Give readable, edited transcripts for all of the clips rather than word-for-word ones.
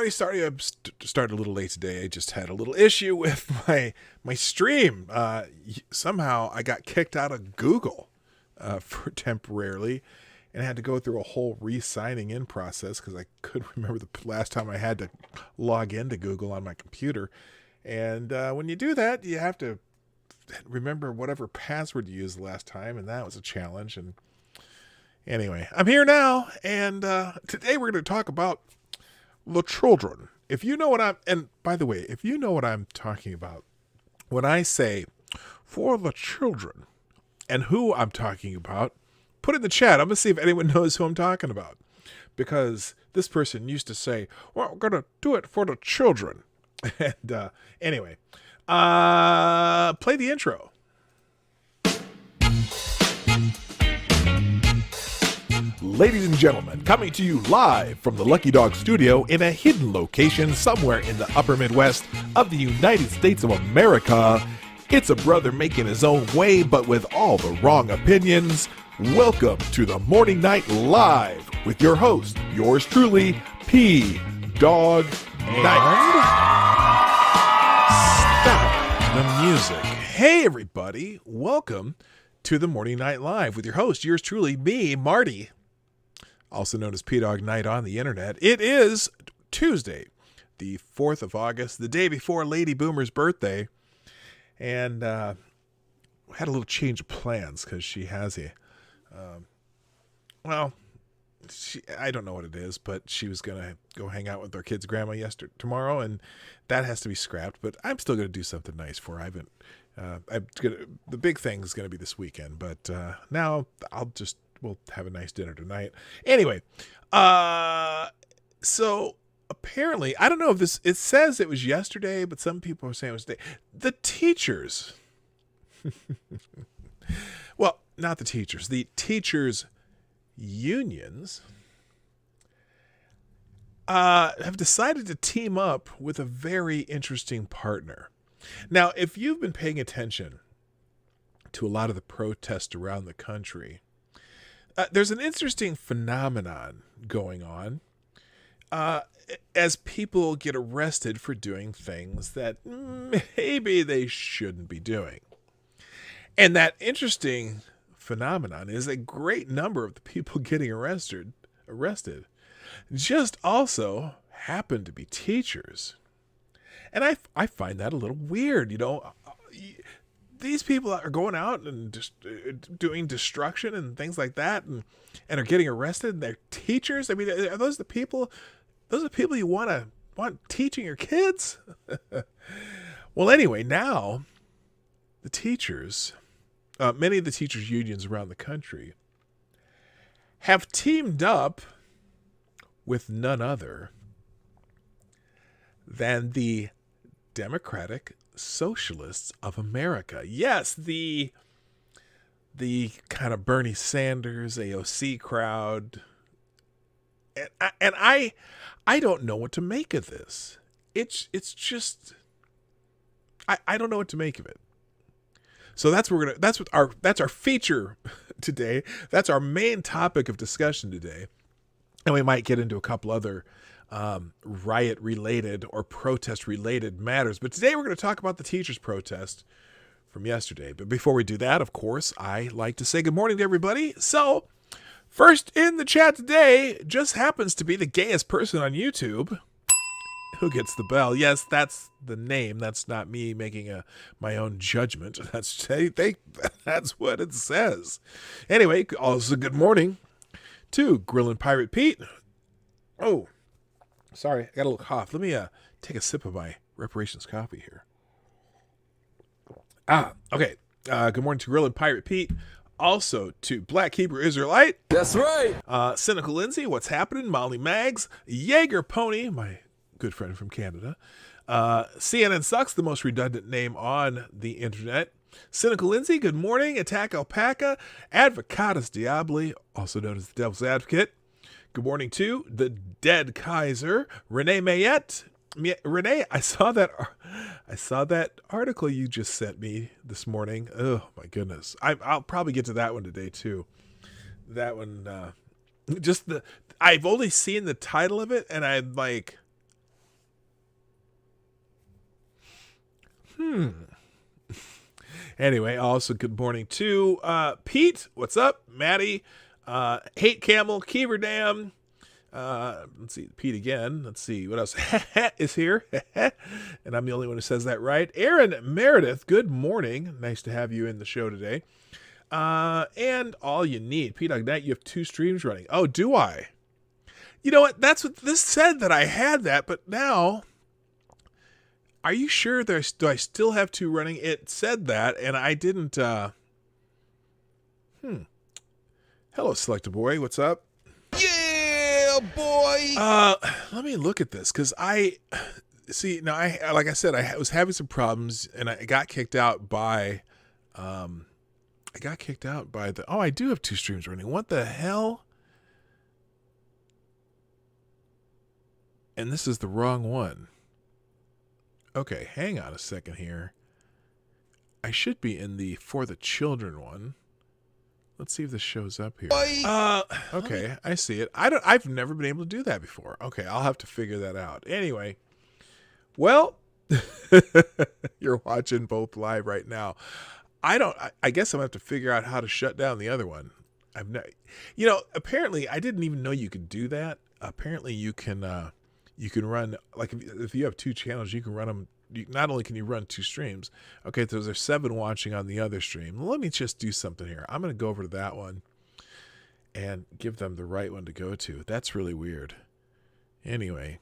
everybody. Sorry I started a little late today. I just had a little issue with my stream. Somehow I got kicked out of Google for temporarily, and I had to go through a whole re-signing in process because I couldn't remember the last time I had to log into Google on my computer. And when you do that, you have to remember whatever password you used the last time, and that was a challenge. And anyway, I'm here now, and today we're going to talk about the children. If you know what and by the way, if you know what I'm talking about, when I say for the children and who I'm talking about, put it in the chat. I'm going to see if anyone knows who I'm talking about. Because this person used to say, well, we're going to do it for the children. And anyway, play the intro. Ladies and gentlemen, coming to you live from the Lucky Dog Studio in a hidden location somewhere in the upper Midwest of the United States of America, it's a brother making his own way, but with all the wrong opinions. Welcome to the Morning Night Live with your host, yours truly, P. Dog Night. Stop the music. Hey, everybody. Welcome to the Morning Night Live with your host, yours truly, me, Marty. Also known as P-Dog Night on the internet. It is Tuesday, the 4th of August, the day before Lady Boomer's birthday. And had a little change of plans because she has I don't know what it is, but she was going to go hang out with our kid's grandma tomorrow, and that has to be scrapped. But I'm still going to do something nice for her. The big thing is going to be this weekend, but now we'll have a nice dinner tonight. Anyway, so apparently, I don't know if it says it was yesterday, but some people are saying it was today. The teachers, well, not the teachers, the teachers' unions have decided to team up with a very interesting partner. Now, if you've been paying attention to a lot of the protests around the country, there's an interesting phenomenon going on as people get arrested for doing things that maybe they shouldn't be doing. And that interesting phenomenon is a great number of the people getting arrested just also happen to be teachers. And I find that a little weird. You know, these people are going out and just doing destruction and things like that, and are getting arrested. And they're teachers. I mean, are those the people? Those are the people you want teaching your kids? Well, anyway, now the teachers, many of the teachers' unions around the country, have teamed up with none other than the Democratic Socialists of America. Yes, the kind of Bernie Sanders, AOC crowd. And I don't know what to make of this. It's just I don't know what to make of it. So that's our feature today. That's our main topic of discussion today. And we might get into a couple other riot-related or protest-related matters. But today we're going to talk about the teachers' protest from yesterday. But before we do that, of course, I like to say good morning to everybody. So, first in the chat today just happens to be the gayest person on YouTube. Who gets the bell? Yes, that's the name. That's not me making my own judgment. That's what it says. Anyway, also good morning to Grillin' Pirate Pete. Oh, sorry, I got a little cough. Let me take a sip of my reparations coffee here. Okay. Good morning to Grillin' Pirate Pete. Also to Black Hebrew Israelite. That's right. Cynical Lindsay, what's happening? Molly Mags, Jaeger Pony, my good friend from Canada. CNN Sucks, the most redundant name on the internet. Cynical Lindsay, good morning. Attack Alpaca, Advocatus Diabli, also known as the Devil's Advocate. Good morning to the Dead Kaiser, Renee Mayette. Renee, I saw that article you just sent me this morning. Oh my goodness, I'll probably get to that one today too. That one, I've only seen the title of it, and I'm like, Anyway, also good morning to Pete. What's up? Maddie. Hate Camel. Keever Dam. Let's see. Pete again. Let's see. What else is here? And I'm the only one who says that right. Aaron Meredith. Good morning. Nice to have you in the show today. And all you need. Pete Dog Night, you have 2 streams running. Oh, do I? You know what? That's what this said, that I had that, but now... Are you sure do I still have 2 running? It said that, and I didn't, Hello, Selecta Boy. What's up? Yeah, boy! Let me look at this, because see, now, like I said, I was having some problems, and I got kicked out by, oh, I do have 2 streams running. What the hell? And this is the wrong one. Okay, hang on a second here. I should be in the For the Children one. Let's see if this shows up here. Okay, I see it. I've never been able to do that before. Okay, I'll have to figure that out. Anyway, well, you're watching both live right now. I guess I'm gonna have to figure out how to shut down the other one. Apparently I didn't even know you could do that. Apparently you can run, like, if you have 2 channels, you can run them. Not only can you run 2 streams. Okay, so there's 7 watching on the other stream. Let me just do something here. I'm going to go over to that one and give them the right one to go to. That's really weird. Anyway,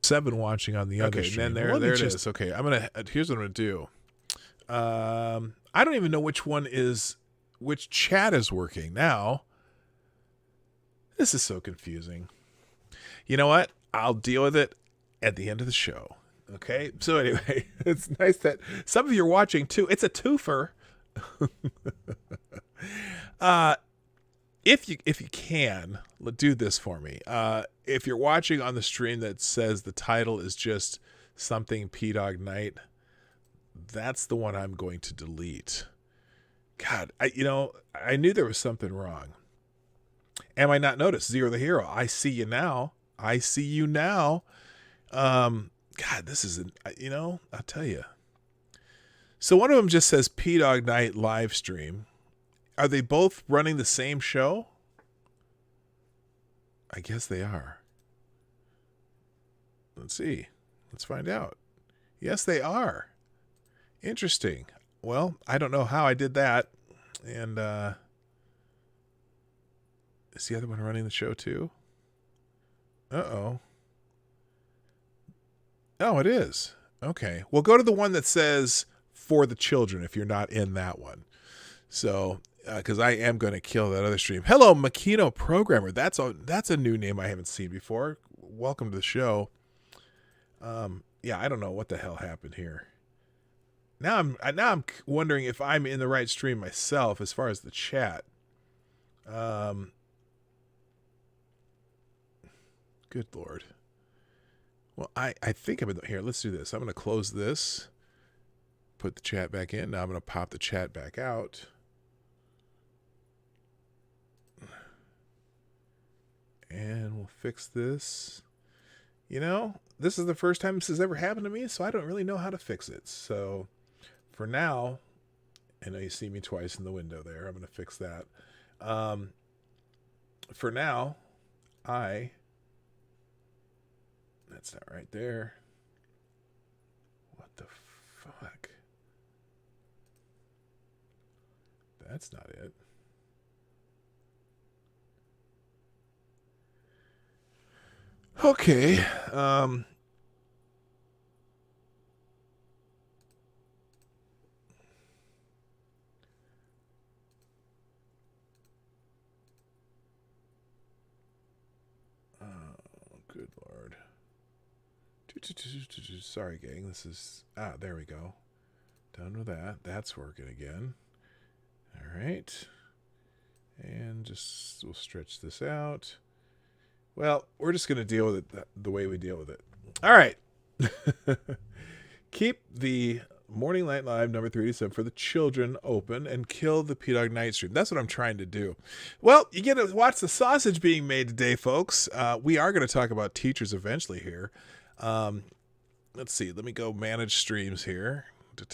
7 watching on the other stream. And then there it is. Okay, here's what I'm going to do. I don't even know which chat is working now. This is so confusing. You know what? I'll deal with it at the end of the show. Okay? So anyway, it's nice that some of you are watching too. It's a twofer. If you can, do this for me. If you're watching on the stream that says the title is just something P-Dog Night, that's the one I'm going to delete. God, I knew there was something wrong. Am I not noticed? Zero the Hero. I see you now. God, this is, I'll tell you. So one of them just says P-Dog Night live stream. Are they both running the same show? I guess they are. Let's see. Let's find out. Yes, they are. Interesting. Well, I don't know how I did that. And, is the other one running the show too? Uh-oh. Oh, it is. Okay. Well, go to the one that says For the Children if you're not in that one. So, because I am going to kill that other stream. Hello, Makino Programmer. That's a new name I haven't seen before. Welcome to the show. Yeah, I don't know what the hell happened here. Now I'm wondering if I'm in the right stream myself as far as the chat. Good Lord. Well, I think I'm in here. Let's do this. I'm going to close this. Put the chat back in. Now I'm going to pop the chat back out. And we'll fix this. This is the first time this has ever happened to me, so I don't really know how to fix it. So for now, I know you see me twice in the window there. I'm going to fix that. For now, that's not right there. What the fuck? That's not it. Okay. Good Lord. Sorry, gang. This is... there we go. Done with that. That's working again. All right. And we'll stretch this out. Well, we're just going to deal with it the way we deal with it. All right. Keep the Morning Light Live number 387 for the children open and kill the P-Dog Night stream. That's what I'm trying to do. Well, you get to watch the sausage being made today, folks. We are going to talk about teachers eventually here. let's see. Let me go manage streams here. I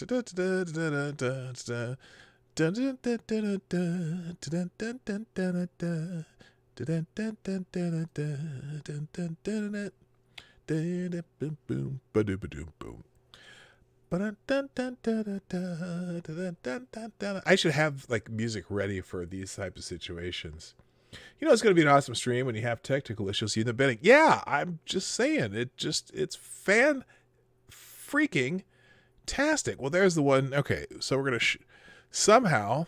should have like music ready for these types of situations. You know, it's going to be an awesome stream when you have technical issues in the bidding. Yeah, I'm just saying it's fan freaking tastic. Well, there's the one. Okay, so we're going to somehow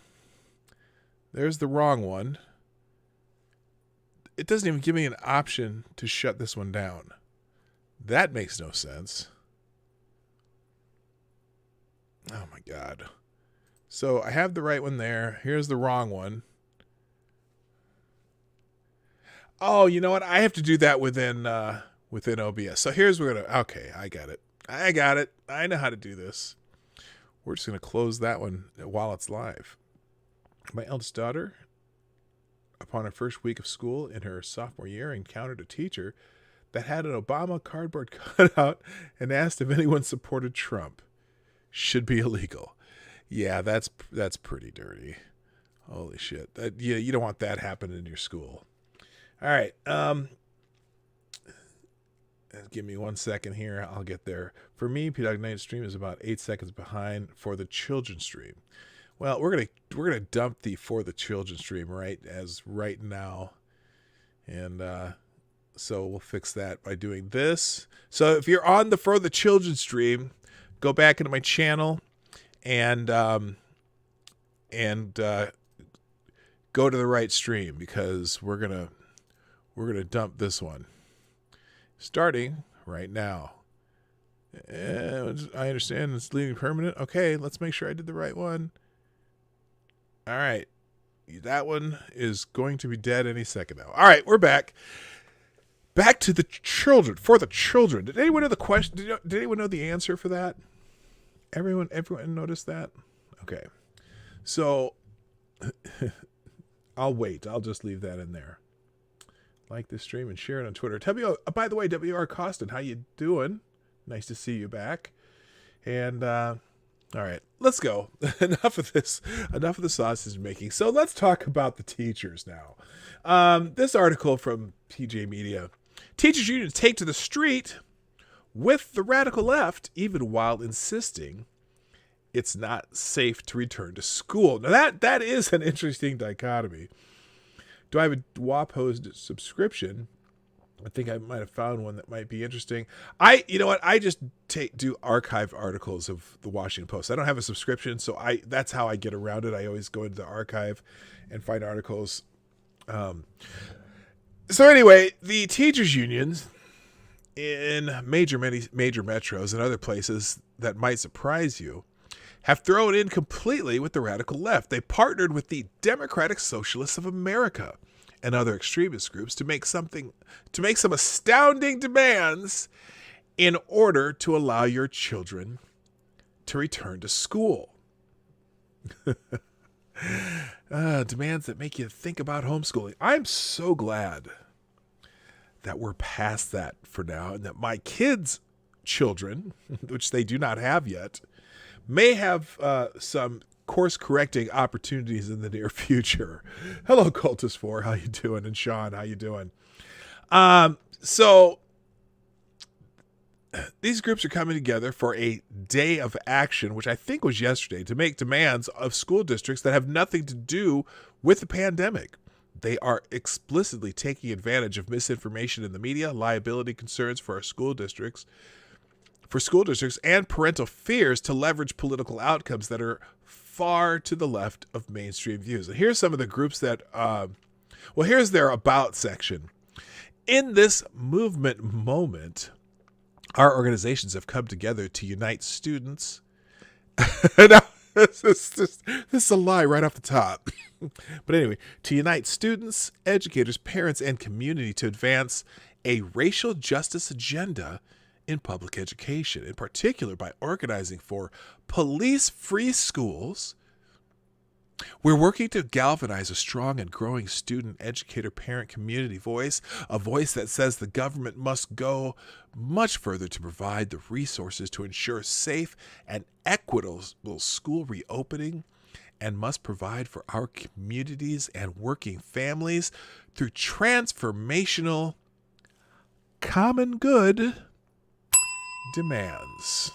there's the wrong one. It doesn't even give me an option to shut this one down. That makes no sense. Oh my God. So I have the right one there. Here's the wrong one. Oh, you know what? I have to do that within OBS. So here's where we're gonna. Okay, I got it. I know how to do this. We're just gonna close that one while it's live. My eldest daughter, upon her first week of school in her sophomore year, encountered a teacher that had an Obama cardboard cutout and asked if anyone supported Trump. Should be illegal. Yeah, that's pretty dirty. Holy shit. You don't want that happening in your school. All right. Give me 1 second here. I'll get there. For me, P-Dog Night stream is about 8 seconds behind for the children stream. Well, we're gonna dump the for the children stream right now, and so we'll fix that by doing this. So if you're on the for the children stream, go back into my channel and go to the right stream, because we're gonna dump this one starting right now. And I understand it's leaving permanent. Okay, let's make sure I did the right one. All right, that one is going to be dead any second now. All right, we're back. Back to the children. For the children. Did anyone know the question? Did anyone know the answer for that? Everyone noticed that? Okay. So I'll wait. I'll just leave that in there. Like this stream and share it on Twitter. By the way, W.R. Costin, how you doing? Nice to see you back. And all right, let's go. Enough of this. Enough of the sausage making. So let's talk about the teachers now. This article from TJ Media. Teachers union take to the street with the radical left, even while insisting it's not safe to return to school. Now that is an interesting dichotomy. Do I have a WAPO subscription? I think I might have found one that might be interesting. You know what? I just do archived articles of the Washington Post. I don't have a subscription, so that's how I get around it. I always go into the archive and find articles. So anyway, the teachers unions in major metros and other places that might surprise you have thrown in completely with the radical left. They partnered with the Democratic Socialists of America and other extremist groups to make some astounding demands in order to allow your children to return to school. Demands that make you think about homeschooling. I'm so glad that we're past that for now, and that my kids' children, which they do not have yet, may have some course-correcting opportunities in the near future. Hello, Cultist4. How you doing? And Sean, how you doing? So these groups are coming together for a day of action, which I think was yesterday, to make demands of school districts that have nothing to do with the pandemic. They are explicitly taking advantage of misinformation in the media, liability concerns for school districts, and parental fears to leverage political outcomes that are far to the left of mainstream views. And here's some of the groups that, here's their about section. In this movement moment, our organizations have come together to unite students. Now, this is a lie right off the top. But anyway, to unite students, educators, parents, and community to advance a racial justice agenda in public education, in particular by organizing for police-free schools, We're working to galvanize a strong and growing student, educator, parent, community voice, a voice that says the government must go much further to provide the resources to ensure safe and equitable school reopening, and must provide for our communities and working families through transformational common good demands.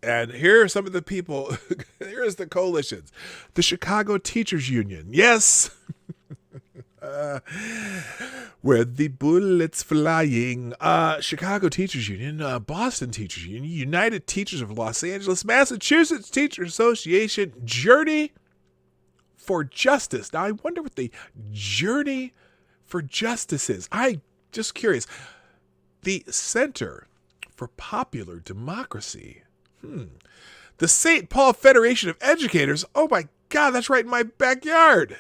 And here are some of the people. Here's the coalitions. The Chicago Teachers Union. Yes. Where the bullets flying. Chicago Teachers Union. Boston Teachers Union. United Teachers of Los Angeles. Massachusetts Teachers Association. Journey for Justice. Now, I wonder what the Journey for Justice is. I'm just curious. The Center for Popular Democracy. The St. Paul Federation of Educators. Oh my God, that's right in my backyard.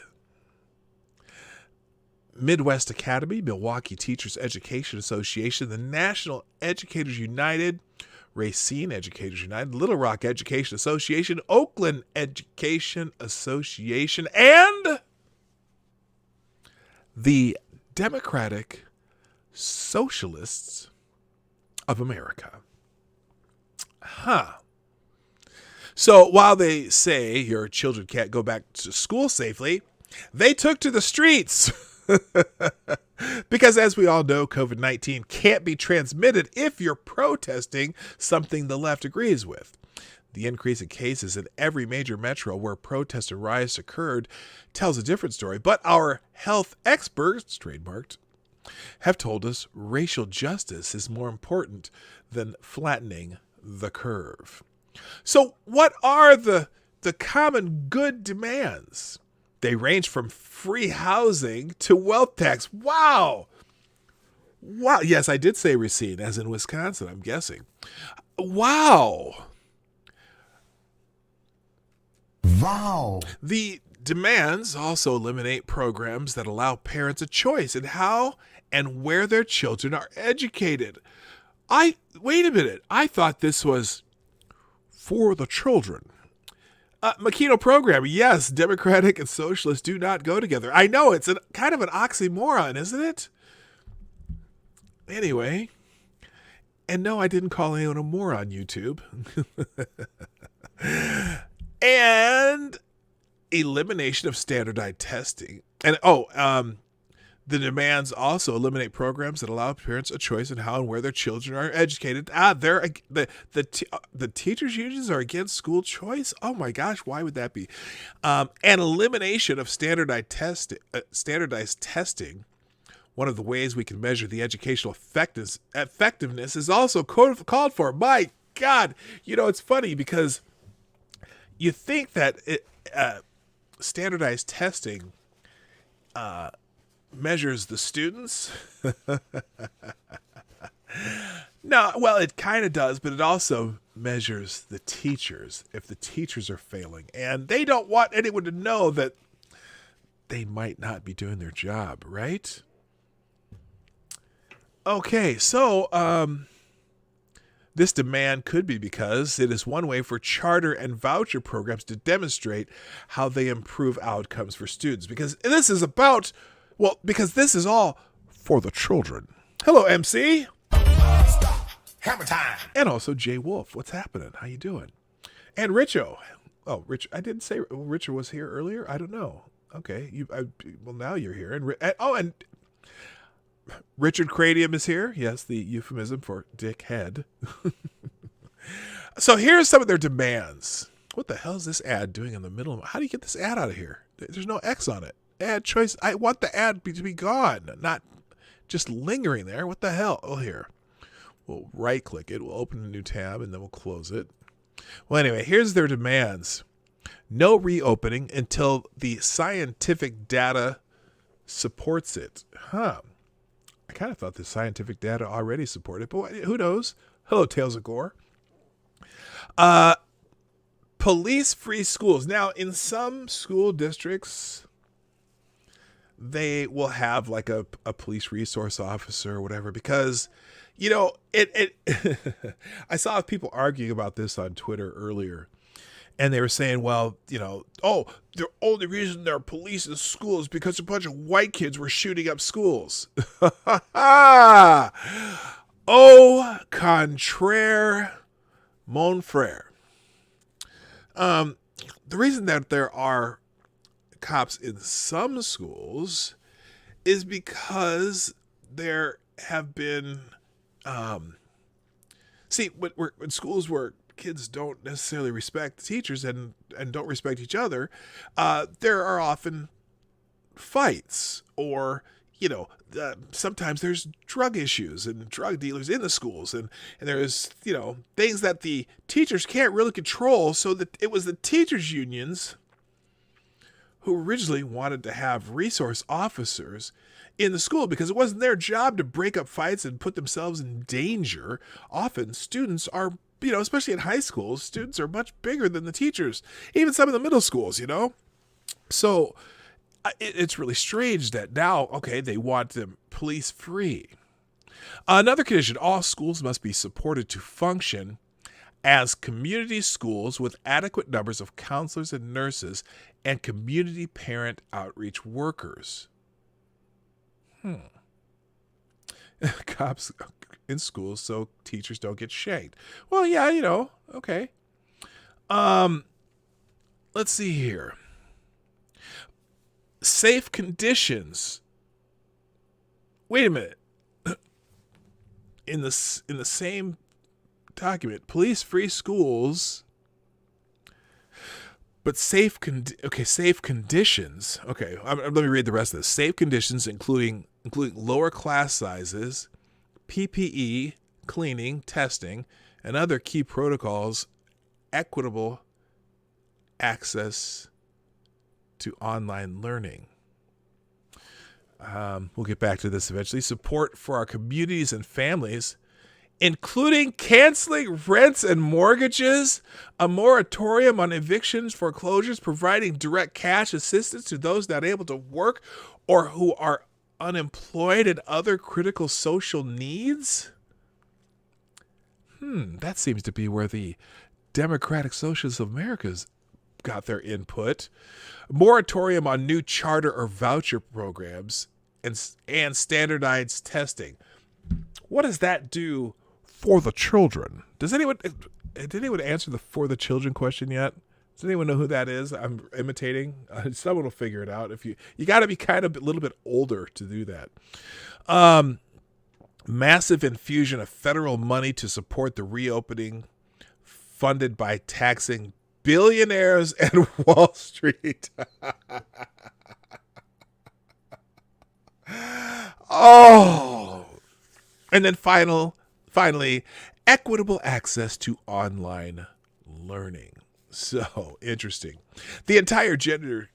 Midwest Academy, Milwaukee Teachers Education Association, the National Educators United, Racine Educators United, Little Rock Education Association, Oakland Education Association, and the Democratic Socialists of America. So while they say your children can't go back to school safely, they took to the streets. Because as we all know, COVID-19 can't be transmitted if you're protesting something the left agrees with. The increase in cases in every major metro where protests and riots occurred tells a different story. But our health experts, trademarked, have told us racial justice is more important than flattening the curve. So what are the common good demands? They range from free housing to wealth tax. Wow. Yes, I did say Racine, as in Wisconsin, I'm guessing. Wow. The demands also eliminate programs that allow parents a choice in how and where their children are educated. Wait a minute. I thought this was for the children. Makino program. Yes, Democratic and Socialists do not go together. I know it's kind of an oxymoron, isn't it? Anyway, and no, I didn't call anyone a moron, YouTube. And elimination of standardized testing. And the demands also eliminate programs that allow parents a choice in how and where their children are educated. The teachers' unions are against school choice. Oh my gosh, why would that be? And elimination of standardized testing. One of the ways we can measure the educational effectiveness is also called for. My God, it's funny because you think that standardized testing measures the students. No, well, it kind of does, but it also measures the teachers if the teachers are failing. And they don't want anyone to know that they might not be doing their job, right? Okay, so this demand could be because it is one way for charter and voucher programs to demonstrate how they improve outcomes for students. Because this is all for the children. Hello, MC. Hammer time. And also Jay Wolf. What's happening? How you doing? And Richo. Oh, Rich. I didn't say Richard was here earlier. I don't know. Okay. Now you're here. And Richard Cranium is here. Yes, the euphemism for dickhead. So here's some of their demands. What the hell is this ad doing in the middle? How do you get this ad out of here? There's no X on it. Ad choice. I want the ad to be gone, not just lingering there. What the hell? Oh, here. We'll right click it. We'll open a new tab and then we'll close it. Well, anyway, here's their demands. No reopening until the scientific data supports it. I kind of thought the scientific data already supported, but who knows? Hello, Tales of Gore. Police-free schools. Now, in some school districts, they will have like a police resource officer or whatever, because, I saw people arguing about this on Twitter earlier. And they were saying, well, oh, the only reason there are police in schools is because a bunch of white kids were shooting up schools. Au contraire, mon frere. The reason that there are cops in some schools is because there have been, when schools where kids don't necessarily respect the teachers and don't respect each other, there are often fights, or sometimes there's drug issues and drug dealers in the schools, and there's things that the teachers can't really control. So that it was the teachers unions who originally wanted to have resource officers in the school, because it wasn't their job to break up fights and put themselves in danger. Often students are, especially in high schools, students are much bigger than the teachers, even some of the middle schools, So it's really strange that now, okay, they want them police free. Another condition: all schools must be supported to function as community schools with adequate numbers of counselors and nurses and community parent outreach workers. Cops in schools so teachers don't get shanked. Well, yeah, okay. Let's see here. Safe conditions. Wait a minute. In the same document, police-free schools, but safe conditions. Okay, let me read the rest of this. Safe conditions including lower class sizes, PPE, cleaning, testing, and other key protocols, equitable access to online learning. We'll get back to this eventually. Support for our communities and families, including canceling rents and mortgages, a moratorium on evictions, foreclosures, providing direct cash assistance to those not able to work or who are unemployed, and other critical social needs. That seems to be where the Democratic Socialists of America's got their input. Moratorium on new charter or voucher programs and standardized testing. What does that do for the children? Did anyone answer the for the children question yet? Does anyone know who that is? I'm imitating. Someone will figure it out. If you got to be kind of a little bit older to do that. Massive infusion of federal money to support the reopening, funded by taxing billionaires and Wall Street. Oh, and then finally, equitable access to online learning. So interesting. The entire agenda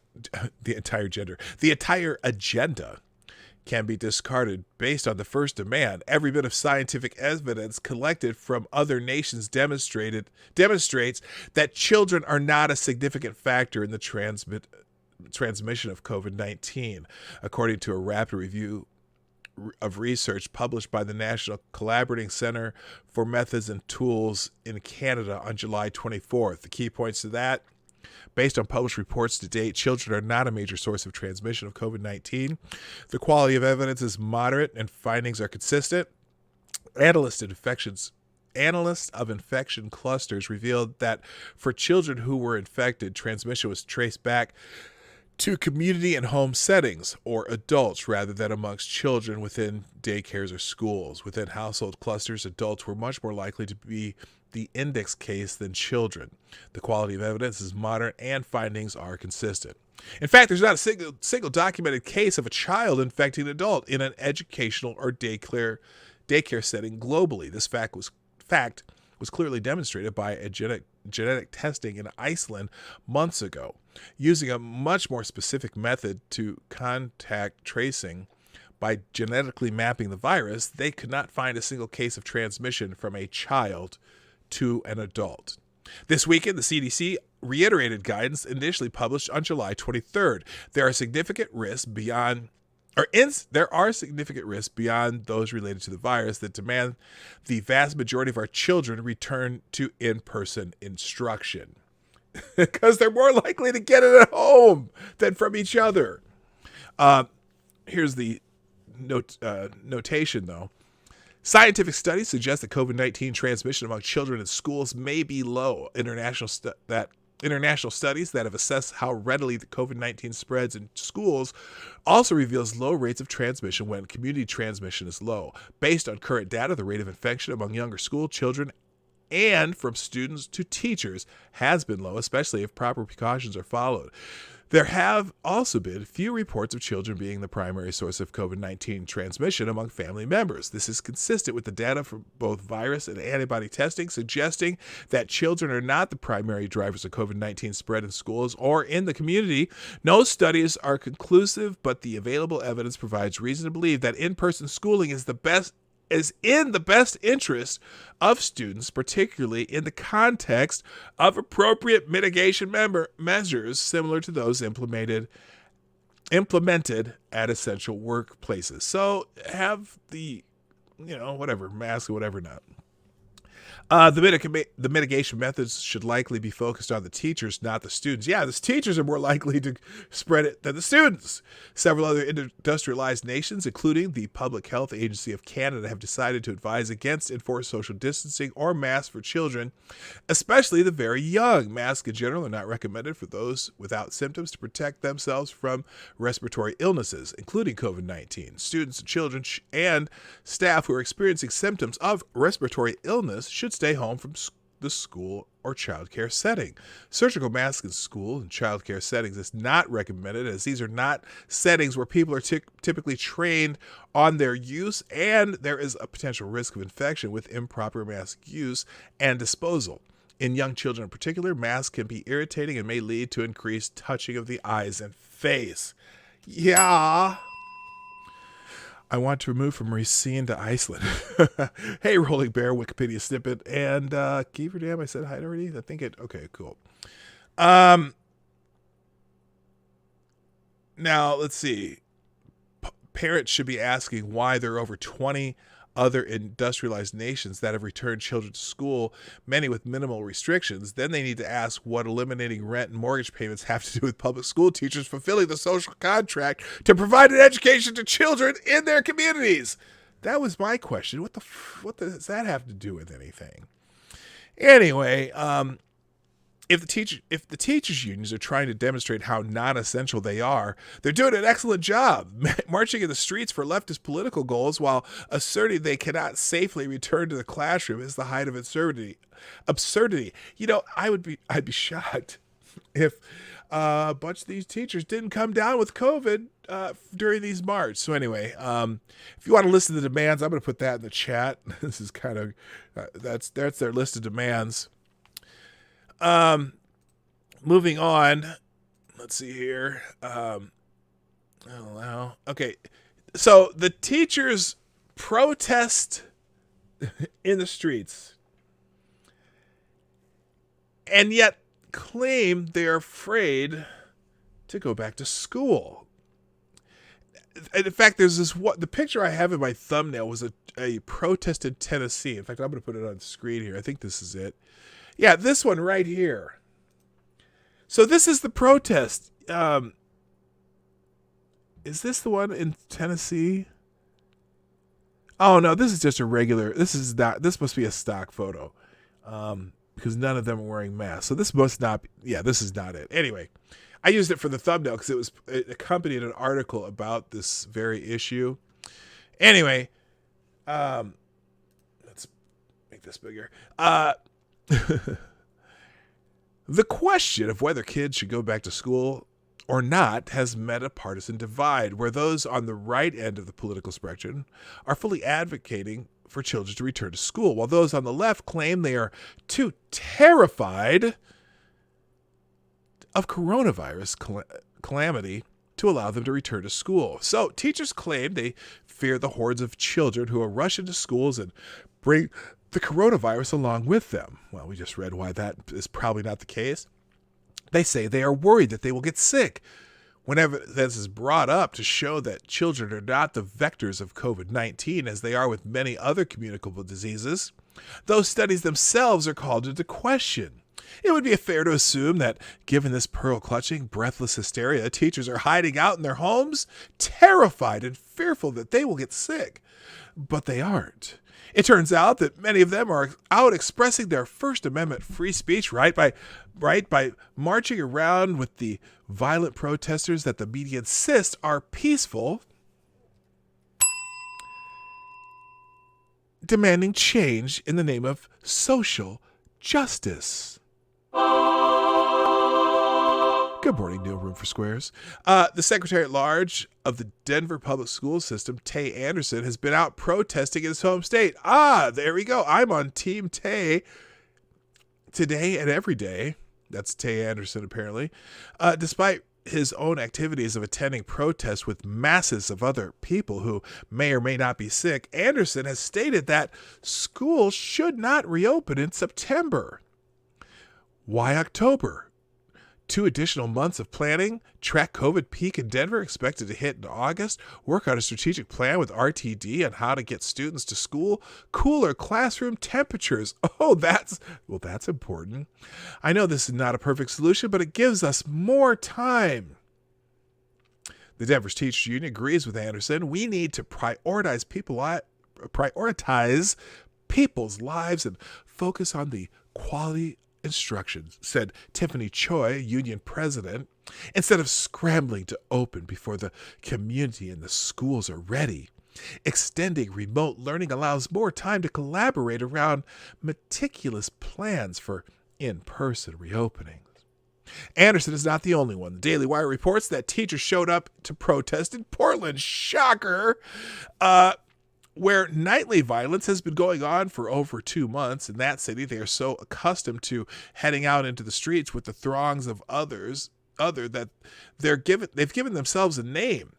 can be discarded based on the first demand. Every bit of scientific evidence collected from other nations demonstrates that children are not a significant factor in the transmission of COVID-19, according to a rapid review of research published by the National Collaborating Center for Methods and Tools in Canada on July 24th. The key points to that: based on published reports to date, children are not a major source of transmission of COVID-19. The quality of evidence is moderate and findings are consistent. Analysts of infection clusters revealed that for children who were infected, transmission was traced back to community and home settings, or adults, rather than amongst children within daycares or schools. Within household clusters, adults were much more likely to be the index case than children. The quality of evidence is moderate and findings are consistent. In fact, there's not a single documented case of a child infecting an adult in an educational or daycare setting globally. This fact was clearly demonstrated by a genetic testing in Iceland months ago. Using a much more specific method to contact tracing by genetically mapping the virus, they could not find a single case of transmission from a child to an adult. This weekend, the CDC reiterated guidance initially published on July 23rd. There are significant risks beyond those related to the virus that demand the vast majority of our children return to in-person instruction. because they're more likely to get it at home than from each other. Here's the notation, though. Scientific studies suggest that COVID-19 transmission among children in schools may be low. International studies that have assessed how readily the COVID-19 spreads in schools also reveals low rates of transmission when community transmission is low. Based on current data, the rate of infection among younger school children and from students to teachers has been low, especially if proper precautions are followed. There have also been few reports of children being the primary source of COVID-19 transmission among family members. This is consistent with the data from both virus and antibody testing, suggesting that children are not the primary drivers of COVID-19 spread in schools or in the community. No studies are conclusive, but the available evidence provides reason to believe that in-person schooling is in the best interest of students, particularly in the context of appropriate mitigation measures similar to those implemented at essential workplaces. So have the, mask or whatever not. The mitigation methods should likely be focused on the teachers, not the students. Yeah, the teachers are more likely to spread it than the students. Several other industrialized nations, including the Public Health Agency of Canada, have decided to advise against enforced social distancing or masks for children, especially the very young. Masks in general are not recommended for those without symptoms to protect themselves from respiratory illnesses, including COVID-19. Students, children, and staff who are experiencing symptoms of respiratory illness should stay home from the school or childcare setting. Surgical masks in school and childcare settings is not recommended, as these are not settings where people are typically trained on their use, and there is a potential risk of infection with improper mask use and disposal. In young children in particular, masks can be irritating and may lead to increased touching of the eyes and face. Yeah. I want to remove from Racine to Iceland. Hey, Rolling Bear, Wikipedia snippet. And Kiefer Dam, I said hi already? Okay, cool. Now, let's see. Parents should be asking why there are over 20 other industrialized nations that have returned children to school, many with minimal restrictions. Then they need to ask what eliminating rent and mortgage payments have to do with public school teachers fulfilling the social contract to provide an education to children in their communities. That was my question. What does that have to do with anything? Anyway, if the teachers unions are trying to demonstrate how non-essential they are, they're doing an excellent job marching in the streets for leftist political goals while asserting they cannot safely return to the classroom is the height of absurdity. I'd be shocked if a bunch of these teachers didn't come down with COVID during these marches. So anyway, if you want to listen to the demands, I'm going to put that in the chat. This is kind of that's their list of demands. Moving on, let's see here. Okay. So the teachers protest in the streets and yet claim they're afraid to go back to school. And in fact, there's the picture I have in my thumbnail was a protest in Tennessee. In fact, I'm going to put it on the screen here. I think this is it. Yeah, this one right here. So this is the protest. Is this the one in Tennessee? Oh no, this is just a regular. This must be a stock photo, because none of them are wearing masks. So this must not. This is not it. Anyway, I used it for the thumbnail because it accompanied an article about this very issue. Anyway, let's make this bigger. The question of whether kids should go back to school or not has met a partisan divide, where those on the right end of the political spectrum are fully advocating for children to return to school, while those on the left claim they are too terrified of coronavirus calamity to allow them to return to school. So teachers claim they fear the hordes of children who will rush into schools and bring the coronavirus along with them. Well, we just read why that is probably not the case. They say they are worried that they will get sick. Whenever this is brought up to show that children are not the vectors of COVID-19 as they are with many other communicable diseases, those studies themselves are called into question. It would be fair to assume that, given this pearl-clutching, breathless hysteria, teachers are hiding out in their homes, terrified and fearful that they will get sick. But they aren't. It turns out that many of them are out expressing their First Amendment free speech right by marching around with the violent protesters that the media insists are peaceful, demanding change in the name of social justice. Good morning, no room for squares. The Secretary at Large of the Denver Public School System, Tay Anderson, has been out protesting in his home state. There we go. I'm on Team Tay today and every day. That's Tay Anderson, apparently. Despite his own activities of attending protests with masses of other people who may or may not be sick, Anderson has stated that schools should not reopen in September. Why October? 2 additional months of planning, track COVID peak in Denver expected to hit in August, work on a strategic plan with RTD on how to get students to school, cooler classroom temperatures. That's important. I know this is not a perfect solution, but it gives us more time. The Denver's Teachers Union agrees with Anderson. We need to prioritize people's lives and focus on the quality instructions, said Tiffany Choi, union president, instead of scrambling to open before the community and the schools are ready. Extending remote learning allows more time to collaborate around meticulous plans for in-person reopenings. Anderson is not the only one. The Daily Wire reports that teachers showed up to protest in Portland. Shocker! Where nightly violence has been going on for over 2 months. In that city, they are so accustomed to heading out into the streets with the throngs of others that they've given themselves a name: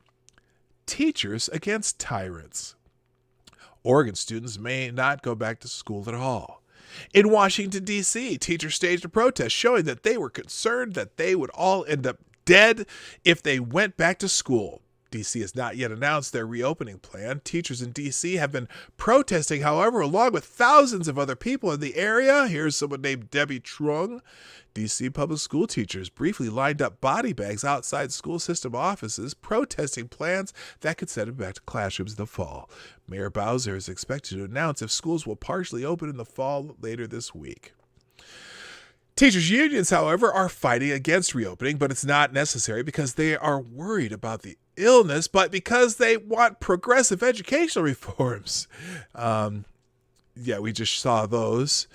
Teachers Against Tyrants. Oregon students may not go back to school at all. In Washington, D.C., teachers staged a protest showing that they were concerned that they would all end up dead if they went back to school. D.C. has not yet announced their reopening plan. Teachers in D.C. have been protesting, however, along with thousands of other people in the area. Here's someone named Debbie Trung. D.C. public school teachers briefly lined up body bags outside school system offices, protesting plans that could send them back to classrooms in the fall. Mayor Bowser is expected to announce if schools will partially open in the fall later this week. Teachers' unions, however, are fighting against reopening, but it's not necessary because they are worried about the illness, but because they want progressive educational reforms. We just saw those.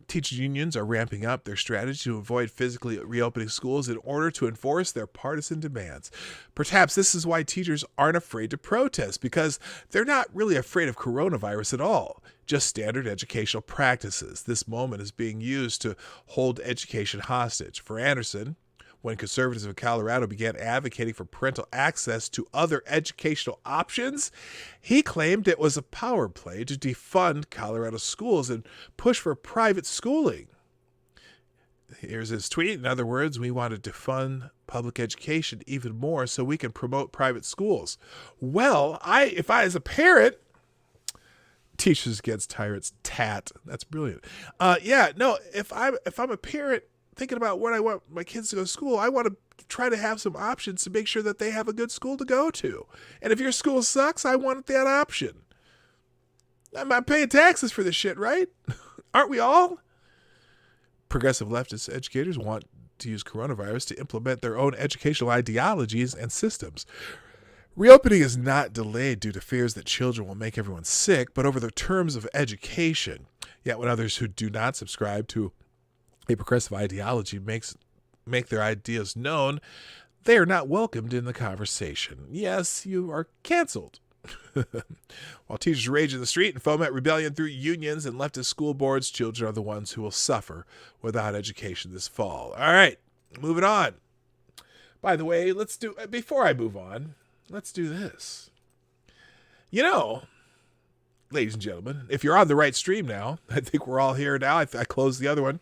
Teachers' unions are ramping up their strategy to avoid physically reopening schools in order to enforce their partisan demands. Perhaps this is why teachers aren't afraid to protest, because they're not really afraid of coronavirus at all, just standard educational practices. This moment is being used to hold education hostage. For Anderson, when conservatives in Colorado began advocating for parental access to other educational options, he claimed it was a power play to defund Colorado schools and push for private schooling. Here's his tweet. In other words, we want to defund public education even more so we can promote private schools. Well, if I as a parent, Teachers Against Tyrants, TAT. That's brilliant. If I'm a parent thinking about where I want my kids to go to school, I want to try to have some options to make sure that they have a good school to go to. And if your school sucks, I want that option. I'm paying taxes for this shit, right? Aren't we all? Progressive leftist educators want to use coronavirus to implement their own educational ideologies and systems. Reopening is not delayed due to fears that children will make everyone sick, but over the terms of education. Yet when others who do not subscribe to a progressive ideology make their ideas known, they are not welcomed in the conversation. Yes, you are canceled. While teachers rage in the street and foment rebellion through unions and leftist school boards, children are the ones who will suffer without education this fall. All right, moving on. By the way, before I move on, let's do this. ladies and gentlemen. If you're on the right stream now, I think we're all here now. I closed the other one.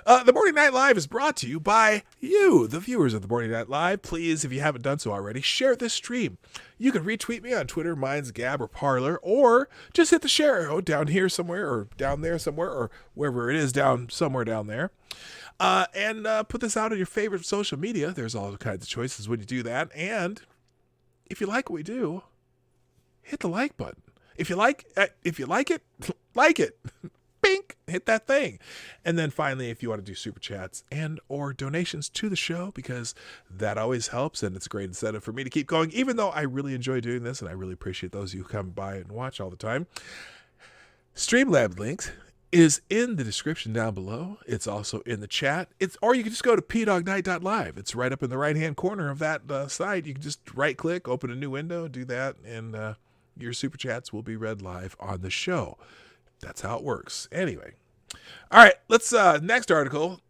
The Morning Night Live is brought to you by you, the viewers of the Morning Night Live. Please, if you haven't done so already, share this stream. You can retweet me on Twitter, mine's Gab or Parler, or just hit the share arrow down here somewhere or down there somewhere or wherever it is somewhere down there. And put this out on your favorite social media. There's all kinds of choices when you do that. And if you like what we do, hit the like button. If you like it, like it. Bink, hit that thing. And then finally, if you want to do super chats and or donations to the show, because that always helps and it's a great incentive for me to keep going, even though I really enjoy doing this and I really appreciate those of you who come by and watch all the time. Streamlabs link is in the description down below. It's also in the chat. Or you can just go to pdognight.live. It's right up in the right-hand corner of that site. You can just right-click, open a new window, do that, and your super chats will be read live on the show. That's how it works. Anyway. All right, let's, next article.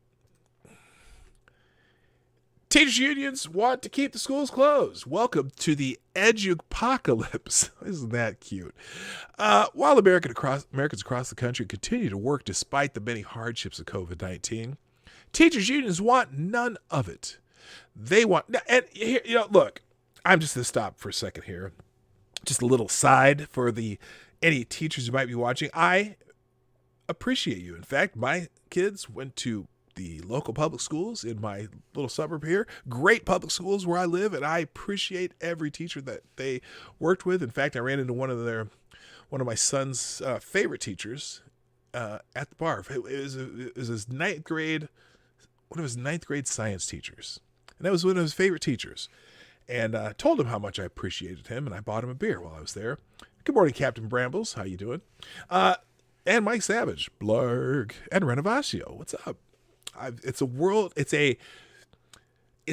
Teachers unions want to keep the schools closed. Welcome to the edupocalypse. Isn't that cute? While Americans across the country continue to work despite the many hardships of COVID-19, teachers unions want none of it. They want, and here, look, I'm just going to stop for a second here. Just a little side for any teachers who might be watching. I appreciate you. In fact, my kids went to the local public schools in my little suburb here. Great public schools where I live, and I appreciate every teacher that they worked with. In fact, I ran into one of my son's favorite teachers at the bar. It was his ninth grade, one of his ninth grade science teachers, and that was one of his favorite teachers. And told him how much I appreciated him, and I bought him a beer while I was there. Good morning, Captain Brambles. How you doing? And Mike Savage, Blarg, and Renovaccio. What's up? It's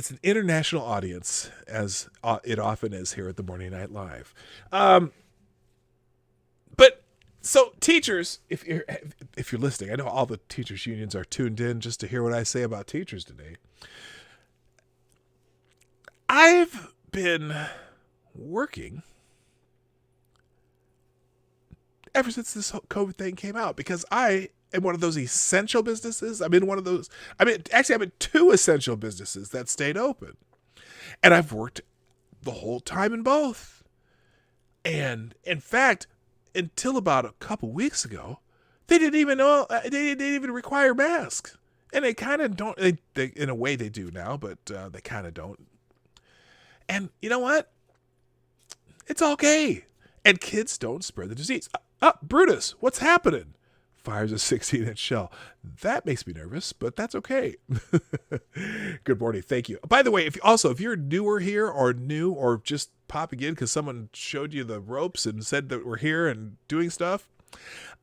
an international audience, as it often is here at the Morning Night Live. But so teachers, if you're listening, I know all the teachers unions are tuned in just to hear what I say about teachers today. I've been working ever since this COVID thing came out because I am one of those essential businesses. I'm in two essential businesses that stayed open. And I've worked the whole time in both. And in fact, until about a couple weeks ago, they didn't even require masks. And they kind of don't, they in a way they do now, but they kind of don't. And you know what? It's okay. And kids don't spread the disease. Brutus, what's happening? Fires a 16-inch shell. That makes me nervous, but that's okay. Good morning. Thank you. By the way, if you're newer here or new or just popping in because someone showed you the ropes and said that we're here and doing stuff,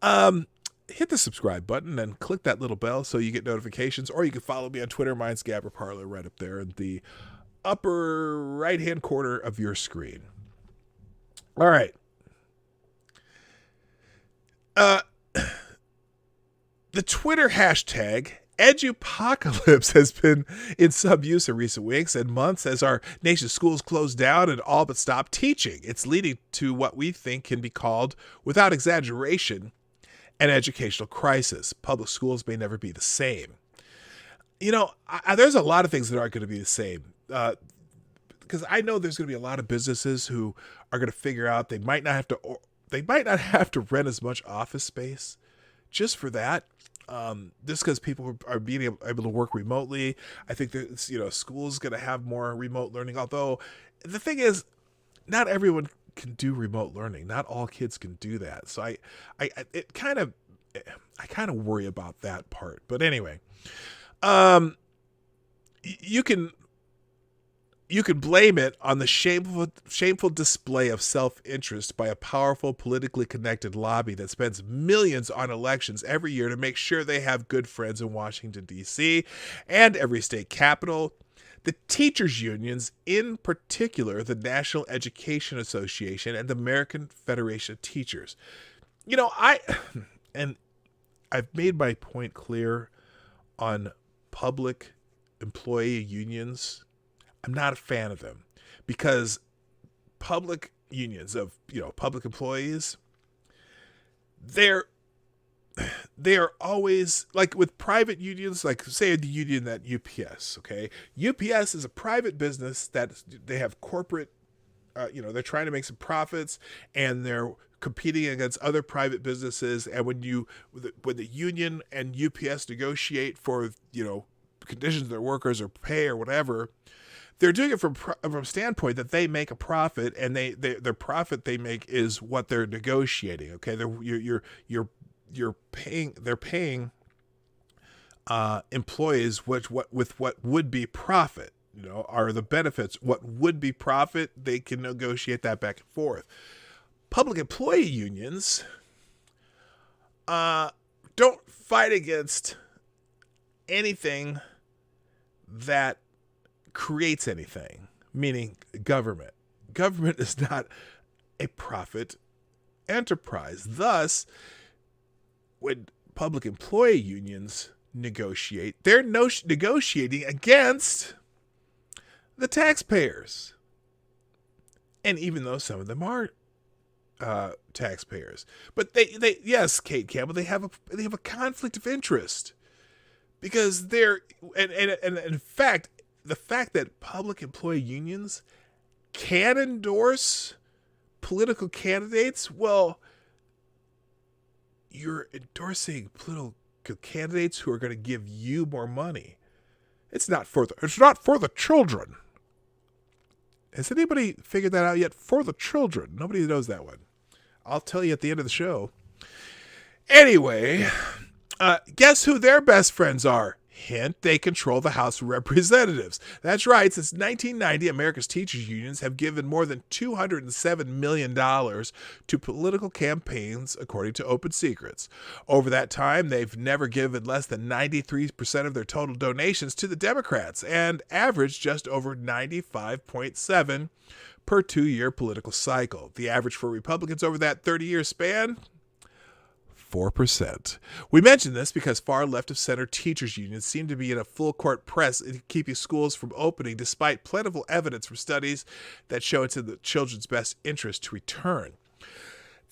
hit the subscribe button and click that little bell so you get notifications, or you can follow me on Twitter. Mine's Gabber Parler right up there in the upper right-hand corner of your screen. All right. The Twitter hashtag Edupocalypse has been in some use in recent weeks and months as our nation's schools close down and all but stop teaching. It's leading to what we think can be called, without exaggeration, an educational crisis. Public schools may never be the same. There's a lot of things that aren't going to be the same. Because I know there's going to be a lot of businesses who are going to figure out they might not have to rent as much office space just for that. Just because people are being able to work remotely. I think that school's going to have more remote learning. Although the thing is, not everyone can do remote learning. Not all kids can do that. So I kind of worry about that part. But anyway, you can blame it on the shameful display of self-interest by a powerful, politically connected lobby that spends millions on elections every year to make sure they have good friends in Washington, D.C. and every state capital. The teachers' unions, in particular, the National Education Association and the American Federation of Teachers. I've made my point clear on public employee unions. I'm not a fan of them because public unions of, public employees, they're they are always, like with private unions, like say the union at UPS. Okay, UPS is a private business that they have corporate. They're trying to make some profits, and they're competing against other private businesses. And when the union and UPS negotiate for conditions of their workers or pay or whatever, they're doing it from a standpoint that they make a profit, and their profit they make is what they're negotiating. Okay, they're paying employees with what would be profit. Are the benefits what would be profit? They can negotiate that back and forth. Public employee unions don't fight against anything that creates anything, meaning government. Government is not a profit enterprise. Thus, when public employee unions negotiate, they're negotiating against the taxpayers. And even though some of them are taxpayers, but they yes, Kate Campbell, they have a conflict of interest, because they're and in fact, the fact that public employee unions can endorse political candidates, well, you're endorsing political candidates who are going to give you more money. It's not for the children. Has anybody figured that out yet? For the children. Nobody knows that one. I'll tell you at the end of the show. Anyway, guess who their best friends are? Hint, they control the House of Representatives. That's right. Since 1990, America's teachers unions have given more than $207 million to political campaigns, according to Open Secrets. Over that time, they've never given less than 93% of their total donations to the Democrats, and averaged just over 95.7 per 2-year political cycle. The average for Republicans over that 30-year span? 4%. We mention this because far left of center teachers unions seem to be in a full court press in keeping schools from opening, despite plentiful evidence from studies that show it's in the children's best interest to return.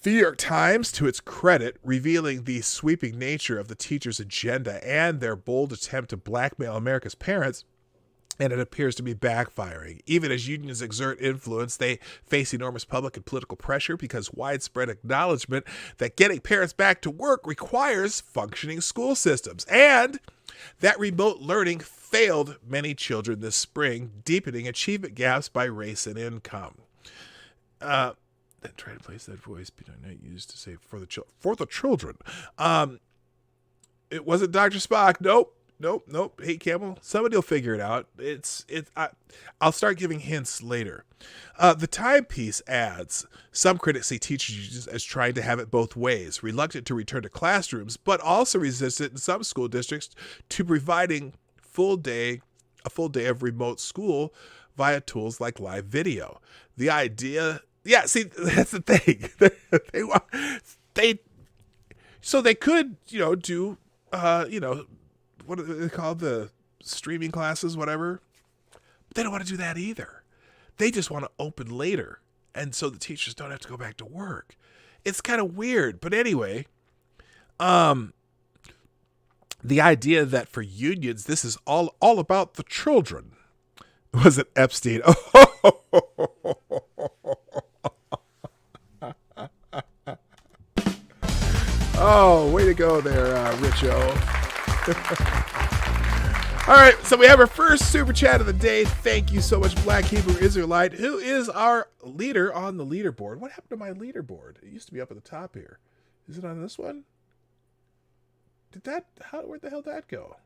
The New York Times, to its credit, revealing the sweeping nature of the teachers' agenda and their bold attempt to blackmail America's parents, and it appears to be backfiring. Even as unions exert influence, they face enormous public and political pressure because widespread acknowledgement that getting parents back to work requires functioning school systems, and that remote learning failed many children this spring, deepening achievement gaps by race and income. Then try to place that voice not used to say for the children. It wasn't Dr. Spock. Nope. Hey, Campbell, somebody will figure it out. I'll start giving hints later. The timepiece adds, some critics see teachers unions as trying to have it both ways, reluctant to return to classrooms, but also resistant in some school districts to providing a full day of remote school via tools like live video. The idea, see, that's the thing. they could, do, what do they call the streaming classes, whatever. But they don't want to do that either. They just want to open later, and so the teachers don't have to go back to work. It's kind of weird, but anyway, the idea that for unions this is all about the children. Was it Epstein? Oh, way to go there, Richo. All right, so we have our first super chat of the day. Thank you so much, Black Hebrew Israelite, who is our leader on the leaderboard. What happened to my leaderboard? It used to be up at the top here. Is it on this one? Where'd the hell did that go?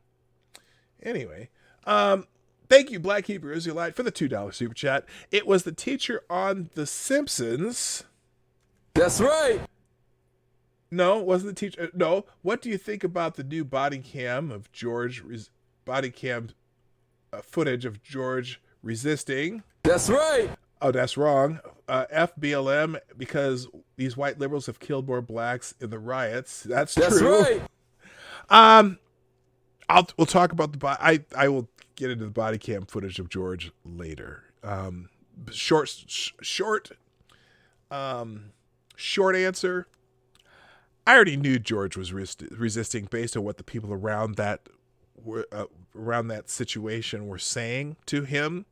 Anyway, thank you, Black Hebrew Israelite, for the $2 super chat. It was the teacher on The Simpsons. That's right. No, it wasn't the teacher. No. What do you think about the new body cam footage of George resisting? That's right. Oh, that's wrong. FBLM, because these white liberals have killed more blacks in the riots. That's true. That's right. We'll talk about I will get into the body cam footage of George later. Short answer. I already knew George was resisting based on what the people around that situation were saying to him,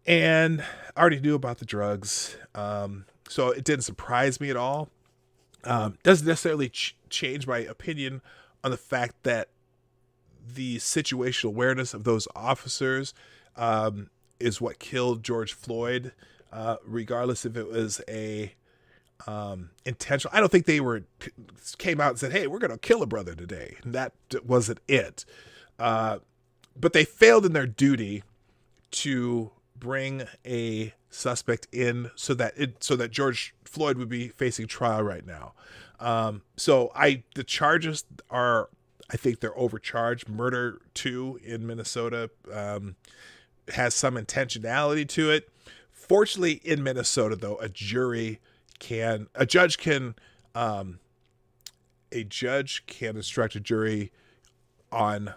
and I already knew about the drugs, so it didn't surprise me at all. Doesn't necessarily change my opinion on the fact that the situational awareness of those officers is what killed George Floyd, regardless if it was a intentional. I don't think they came out and said, "Hey, we're going to kill a brother today." That wasn't it. But they failed in their duty to bring a suspect in so that George Floyd would be facing trial right now. The charges are, I think they're overcharged. Murder 2 in Minnesota has some intentionality to it. Fortunately, in Minnesota, though, a judge can instruct a jury on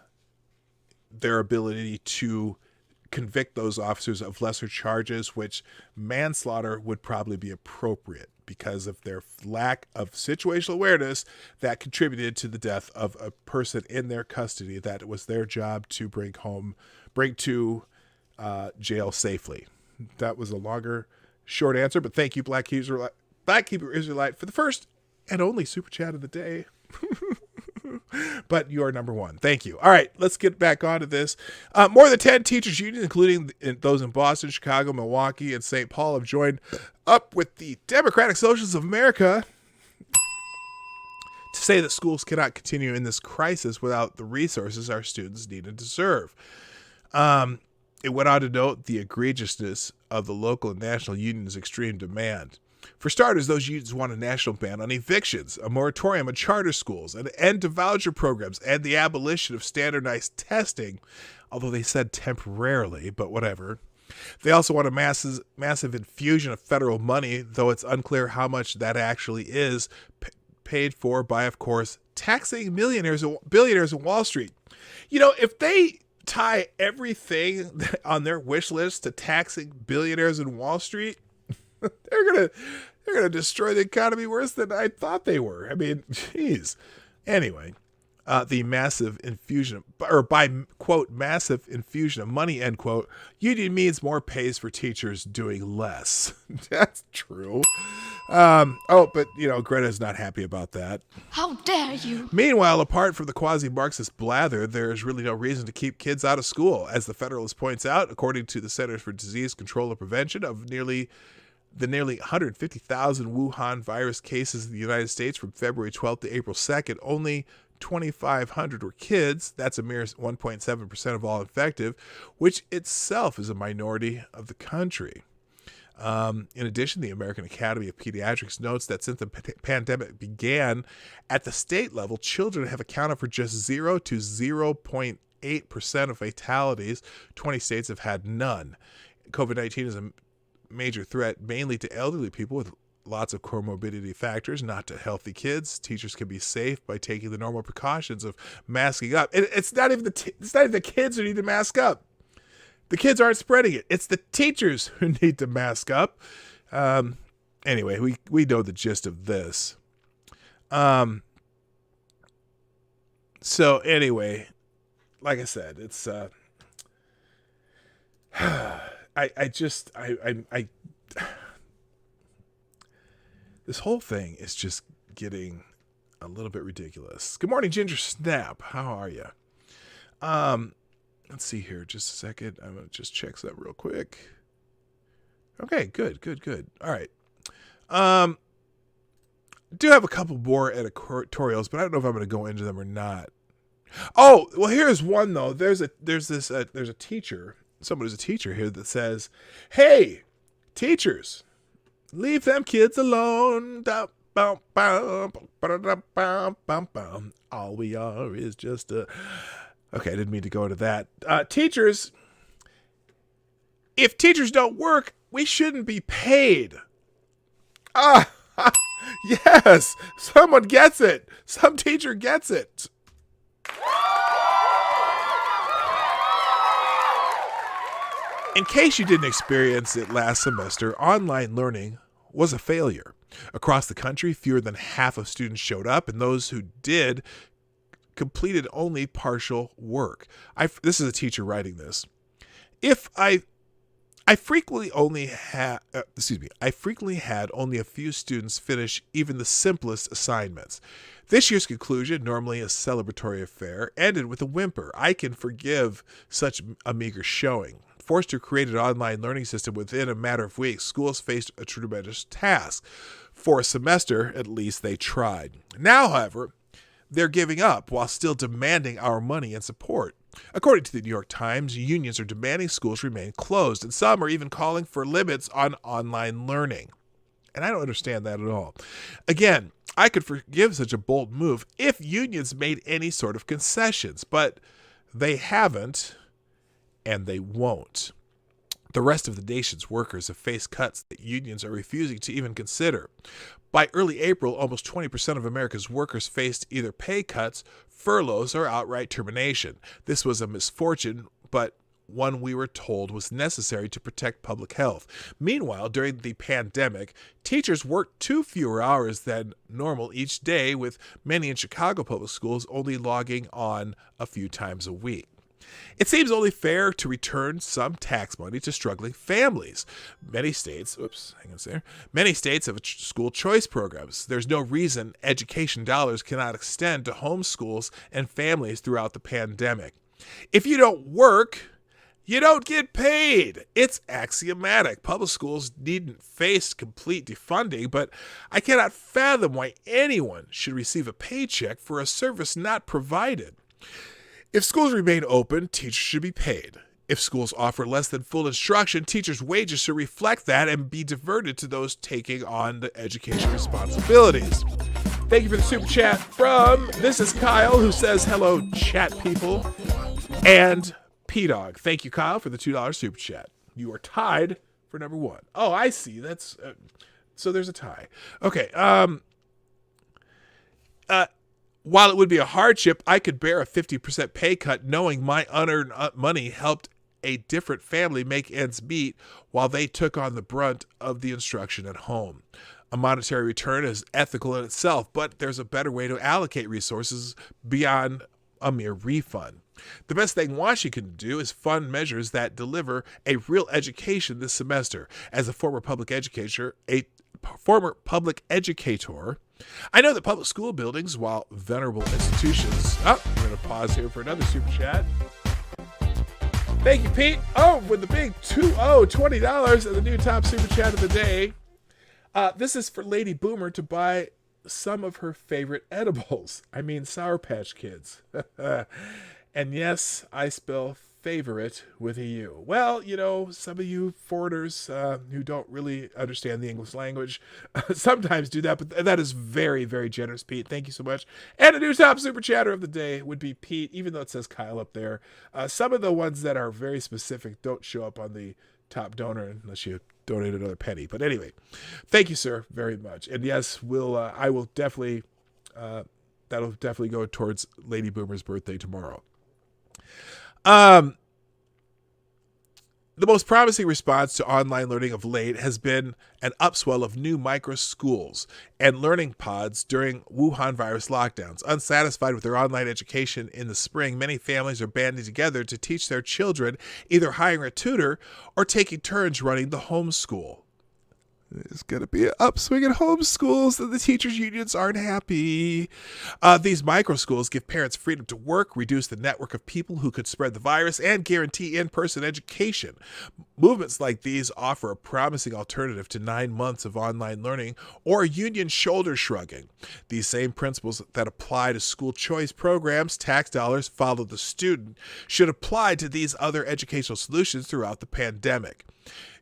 their ability to convict those officers of lesser charges, which manslaughter would probably be appropriate because of their lack of situational awareness that contributed to the death of a person in their custody that it was their job to bring to jail safely. That was a longer, short answer, but thank you, Black Hebrew Israelite, for the first and only super chat of the day. But you are number one. Thank you. All right, let's get back onto this. More than 10 teachers unions, including those in Boston, Chicago, Milwaukee, and St. Paul, have joined up with the Democratic Socialists of America to say that schools cannot continue in this crisis without the resources our students need and deserve. It went on to note the egregiousness of the local and national unions' extreme demand. For starters, those unions want a national ban on evictions, a moratorium on charter schools, an end to voucher programs, and the abolition of standardized testing, although they said temporarily, but whatever. They also want a massive infusion of federal money, though it's unclear how much that actually is, paid for by, of course, taxing billionaires in Wall Street. You know, if they tie everything on their wish list to taxing billionaires in Wall Street, they're gonna destroy the economy worse than I thought they were. I mean, geez. Anyway, the massive infusion, or by quote massive infusion of money, end quote, union means more pays for teachers doing less. That's true. But Greta's not happy about that. How dare you? Meanwhile, apart from the quasi-Marxist blather, there's really no reason to keep kids out of school. As the Federalist points out, according to the Centers for Disease Control and Prevention, of nearly 150,000 Wuhan virus cases in the United States from February 12th to April 2nd, only 2,500 were kids. That's a mere 1.7% of all infected, which itself is a minority of the country. In addition, the American Academy of Pediatrics notes that since the pandemic began at the state level, children have accounted for just 0 to 0.8% of fatalities. 20 states have had none. COVID-19 is a major threat mainly to elderly people with lots of comorbidity factors, not to healthy kids. Teachers can be safe by taking the normal precautions of masking up. It's not even the kids who need to mask up. The kids aren't spreading it. It's the teachers who need to mask up. Anyway, we know the gist of this. So anyway, like I said, it's this whole thing is just getting a little bit ridiculous. Good morning, Ginger Snap. How are you? Let's see here. Just a second. I'm going to just check that real quick. Okay, good. All right. Do have a couple more editorials, but I don't know if I'm going to go into them or not. Oh, well, here's one though. There's a teacher. Someone who's a teacher here that says, "Hey, teachers, leave them kids alone. All we are is just a..." Okay, I didn't mean to go into that. Teachers, if teachers don't work, we shouldn't be paid. Yes, someone gets it. Some teacher gets it. In case you didn't experience it last semester, online learning was a failure. Across the country, fewer than half of students showed up, and those who did completed only partial work. This is a teacher writing this. I frequently had only a few students finish even the simplest assignments. This year's conclusion, normally a celebratory affair, ended with a whimper. I can forgive such a meager showing. Forced to create an online learning system within a matter of weeks, schools faced a tremendous task. For a semester, at least, they tried. Now, however, they're giving up while still demanding our money and support. According to the New York Times, unions are demanding schools remain closed, and some are even calling for limits on online learning. And I don't understand that at all. Again, I could forgive such a bold move if unions made any sort of concessions, but they haven't, and they won't. The rest of the nation's workers have faced cuts that unions are refusing to even consider. By early April, almost 20% of America's workers faced either pay cuts, furloughs, or outright termination. This was a misfortune, but one we were told was necessary to protect public health. Meanwhile, during the pandemic, teachers worked 2 fewer hours than normal each day, with many in Chicago public schools only logging on a few times a week. It seems only fair to return some tax money to struggling families. Many states have school choice programs. There's no reason education dollars cannot extend to homeschools and families throughout the pandemic. If you don't work, you don't get paid. It's axiomatic. Public schools needn't face complete defunding, but I cannot fathom why anyone should receive a paycheck for a service not provided. If schools remain open, teachers should be paid. If schools offer less than full instruction, teachers' wages should reflect that and be diverted to those taking on the education responsibilities. Thank you for the super chat from, this is Kyle, who says, hello, chat people, and P-Dog. Thank you, Kyle, for the $2 super chat. You are tied for number 1. Oh, I see. That's so there's a tie. Okay. While it would be a hardship, I could bear a 50% pay cut knowing my unearned money helped a different family make ends meet while they took on the brunt of the instruction at home. A monetary return is ethical in itself, but there's a better way to allocate resources beyond a mere refund. The best thing Washington can do is fund measures that deliver a real education this semester. As a former public educator, I know that public school buildings, while venerable institutions... Oh, I'm going to pause here for another super chat. Thank you, Pete. Oh, with the big $20 and the new top super chat of the day. This is for Lady Boomer to buy some of her favorite edibles. I mean, Sour Patch Kids. And yes, I spell favorite with a U. Well, you know, some of you foreigners who don't really understand the English language sometimes do that, but that is very, very generous, Pete. Thank you so much. And a new top super chatter of the day would be Pete, even though it says Kyle up there. Some of the ones that are very specific don't show up on the top donor unless you donate another penny. But anyway, thank you, sir, very much. And yes, I will definitely, that'll definitely go towards Lady Boomer's birthday tomorrow. The most promising response to online learning of late has been an upswell of new micro schools and learning pods during Wuhan virus lockdowns. Unsatisfied with their online education in the spring, many families are banding together to teach their children, either hiring a tutor or taking turns running the homeschool. There's going to be an upswing in homeschools, and the teachers' unions aren't happy. These micro schools give parents freedom to work, reduce the network of people who could spread the virus, and guarantee in-person education. Movements like these offer a promising alternative to 9 months of online learning or union shoulder shrugging. These same principles that apply to school choice programs, tax dollars follow the student, should apply to these other educational solutions throughout the pandemic.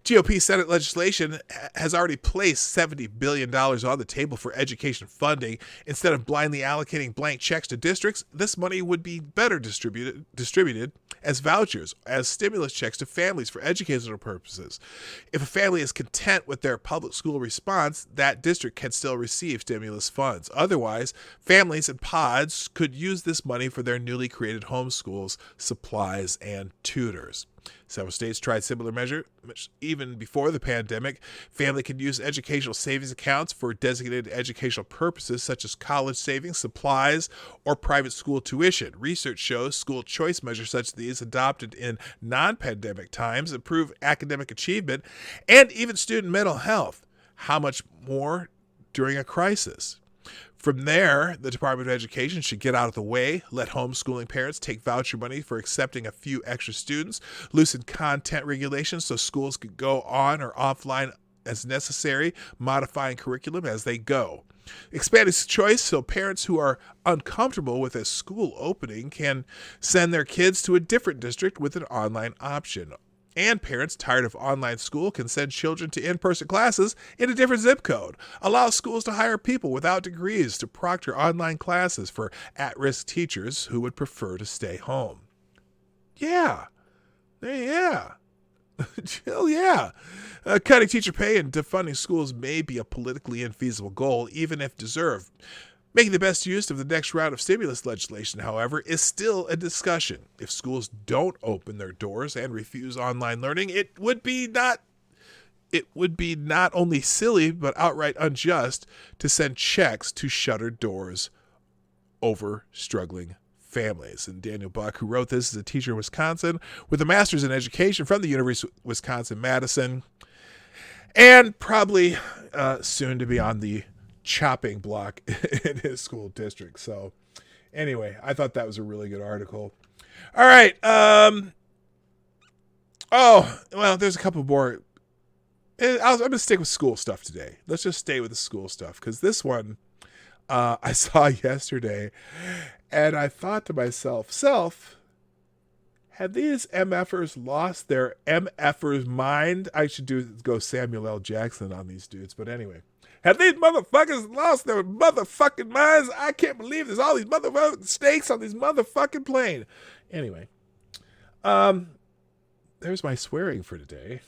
GOP Senate legislation has already placed $70 billion on the table for education funding. Instead of blindly allocating blank checks to districts, this money would be better distributed as vouchers, as stimulus checks to families for educational purposes. If a family is content with their public school response, that district can still receive stimulus funds. Otherwise, families and pods could use this money for their newly created homeschools, supplies, and tutors. Several states tried similar measures even before the pandemic. Family can use educational savings accounts for designated educational purposes such as college savings, supplies, or private school tuition. Research shows school choice measures such as these adopted in non-pandemic times improve academic achievement and even student mental health. How much more during a crisis? From there, the Department of Education should get out of the way, let homeschooling parents take voucher money for accepting a few extra students, loosen content regulations so schools could go on or offline as necessary, modifying curriculum as they go. Expanded choice so parents who are uncomfortable with a school opening can send their kids to a different district with an online option. And parents tired of online school can send children to in-person classes in a different zip code. Allow schools to hire people without degrees to proctor online classes for at-risk teachers who would prefer to stay home. Yeah. Hell yeah. Cutting teacher pay and defunding schools may be a politically infeasible goal, even if deserved. Making the best use of the next round of stimulus legislation, however, is still a discussion. If schools don't open their doors and refuse online learning, it would be not only silly but outright unjust to send checks to shuttered doors over struggling families. And Daniel Buck, who wrote this, is a teacher in Wisconsin with a master's in education from the University of Wisconsin-Madison, and probably soon to be on the chopping block in his school district. So anyway, I thought that was a really good article. All right. There's a couple more. I'm going to stick with school stuff today. Let's just stay with the school stuff because this one I saw yesterday and I thought to myself, have these MFers lost their MFers mind? I should go Samuel L. Jackson on these dudes. But anyway. Have these motherfuckers lost their motherfucking minds? I can't believe there's all these motherfucking snakes on this motherfucking plane. Anyway, there's my swearing for today.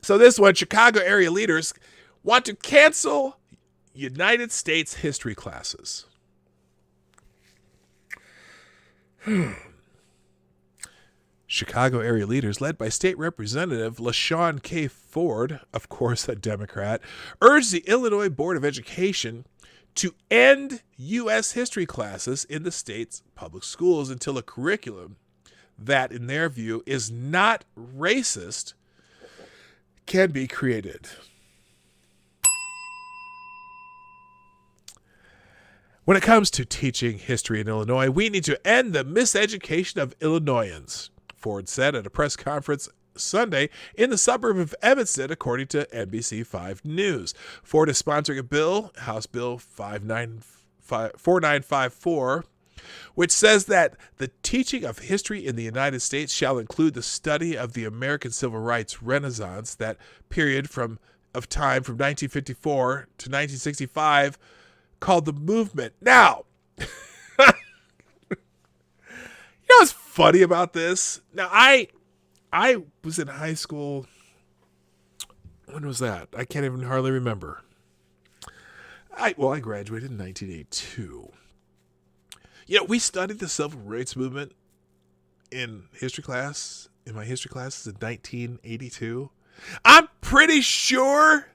So this one, Chicago area leaders want to cancel United States history classes. Chicago area leaders, led by State Representative LaShawn K. Ford, of course a Democrat, urged the Illinois Board of Education to end U.S. history classes in the state's public schools until a curriculum that, in their view, is not racist can be created. When it comes to teaching history in Illinois, we need to end the miseducation of Illinoisans, Ford said at a press conference Sunday in the suburb of Evanston, according to NBC5 News. Ford is sponsoring a bill, House Bill 4954, which says that the teaching of history in the United States shall include the study of the American Civil Rights Renaissance, that period of time from 1954 to 1965, called the movement. Now, you know what's funny about this? Now, I was in high school. When was that? I can't even hardly remember. I graduated in 1982. You know, we studied the civil rights movement in history class, in my history classes in 1982. I'm pretty sure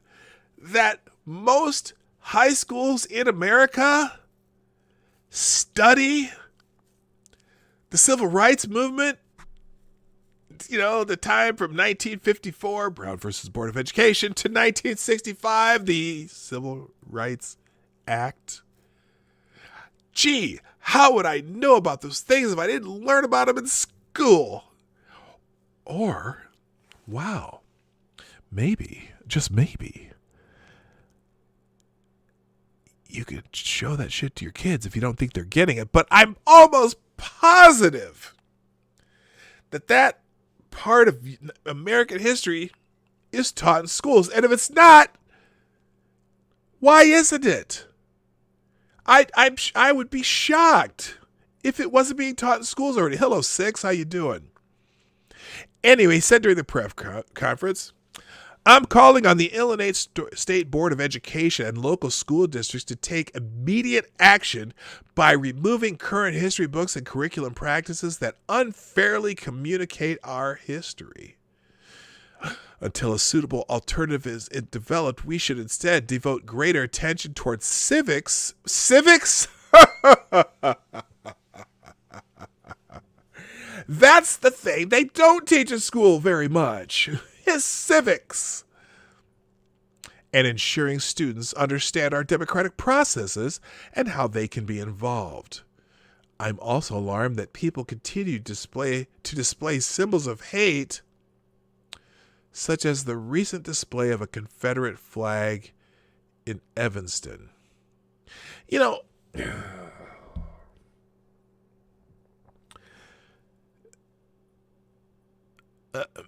that most high schools in America study the civil rights movement, you know, the time from 1954, Brown versus Board of Education, to 1965, the Civil Rights Act. Gee, how would I know about those things if I didn't learn about them in school? Or, wow, maybe, just maybe, you could show that shit to your kids if you don't think they're getting it. But I'm almost positive that part of American history is taught in schools. And if it's not, why isn't it? I would be shocked if it wasn't being taught in schools already. Hello, Six. How you doing? Anyway, he said during the press conference, I'm calling on the Illinois State Board of Education and local school districts to take immediate action by removing current history books and curriculum practices that unfairly communicate our history. Until a suitable alternative is developed, we should instead devote greater attention towards civics. Civics? That's the thing they don't teach in school very much, is civics. And ensuring students understand our democratic processes and how they can be involved. I'm also alarmed that people continue to display symbols of hate, such as the recent display of a Confederate flag in Evanston. You know,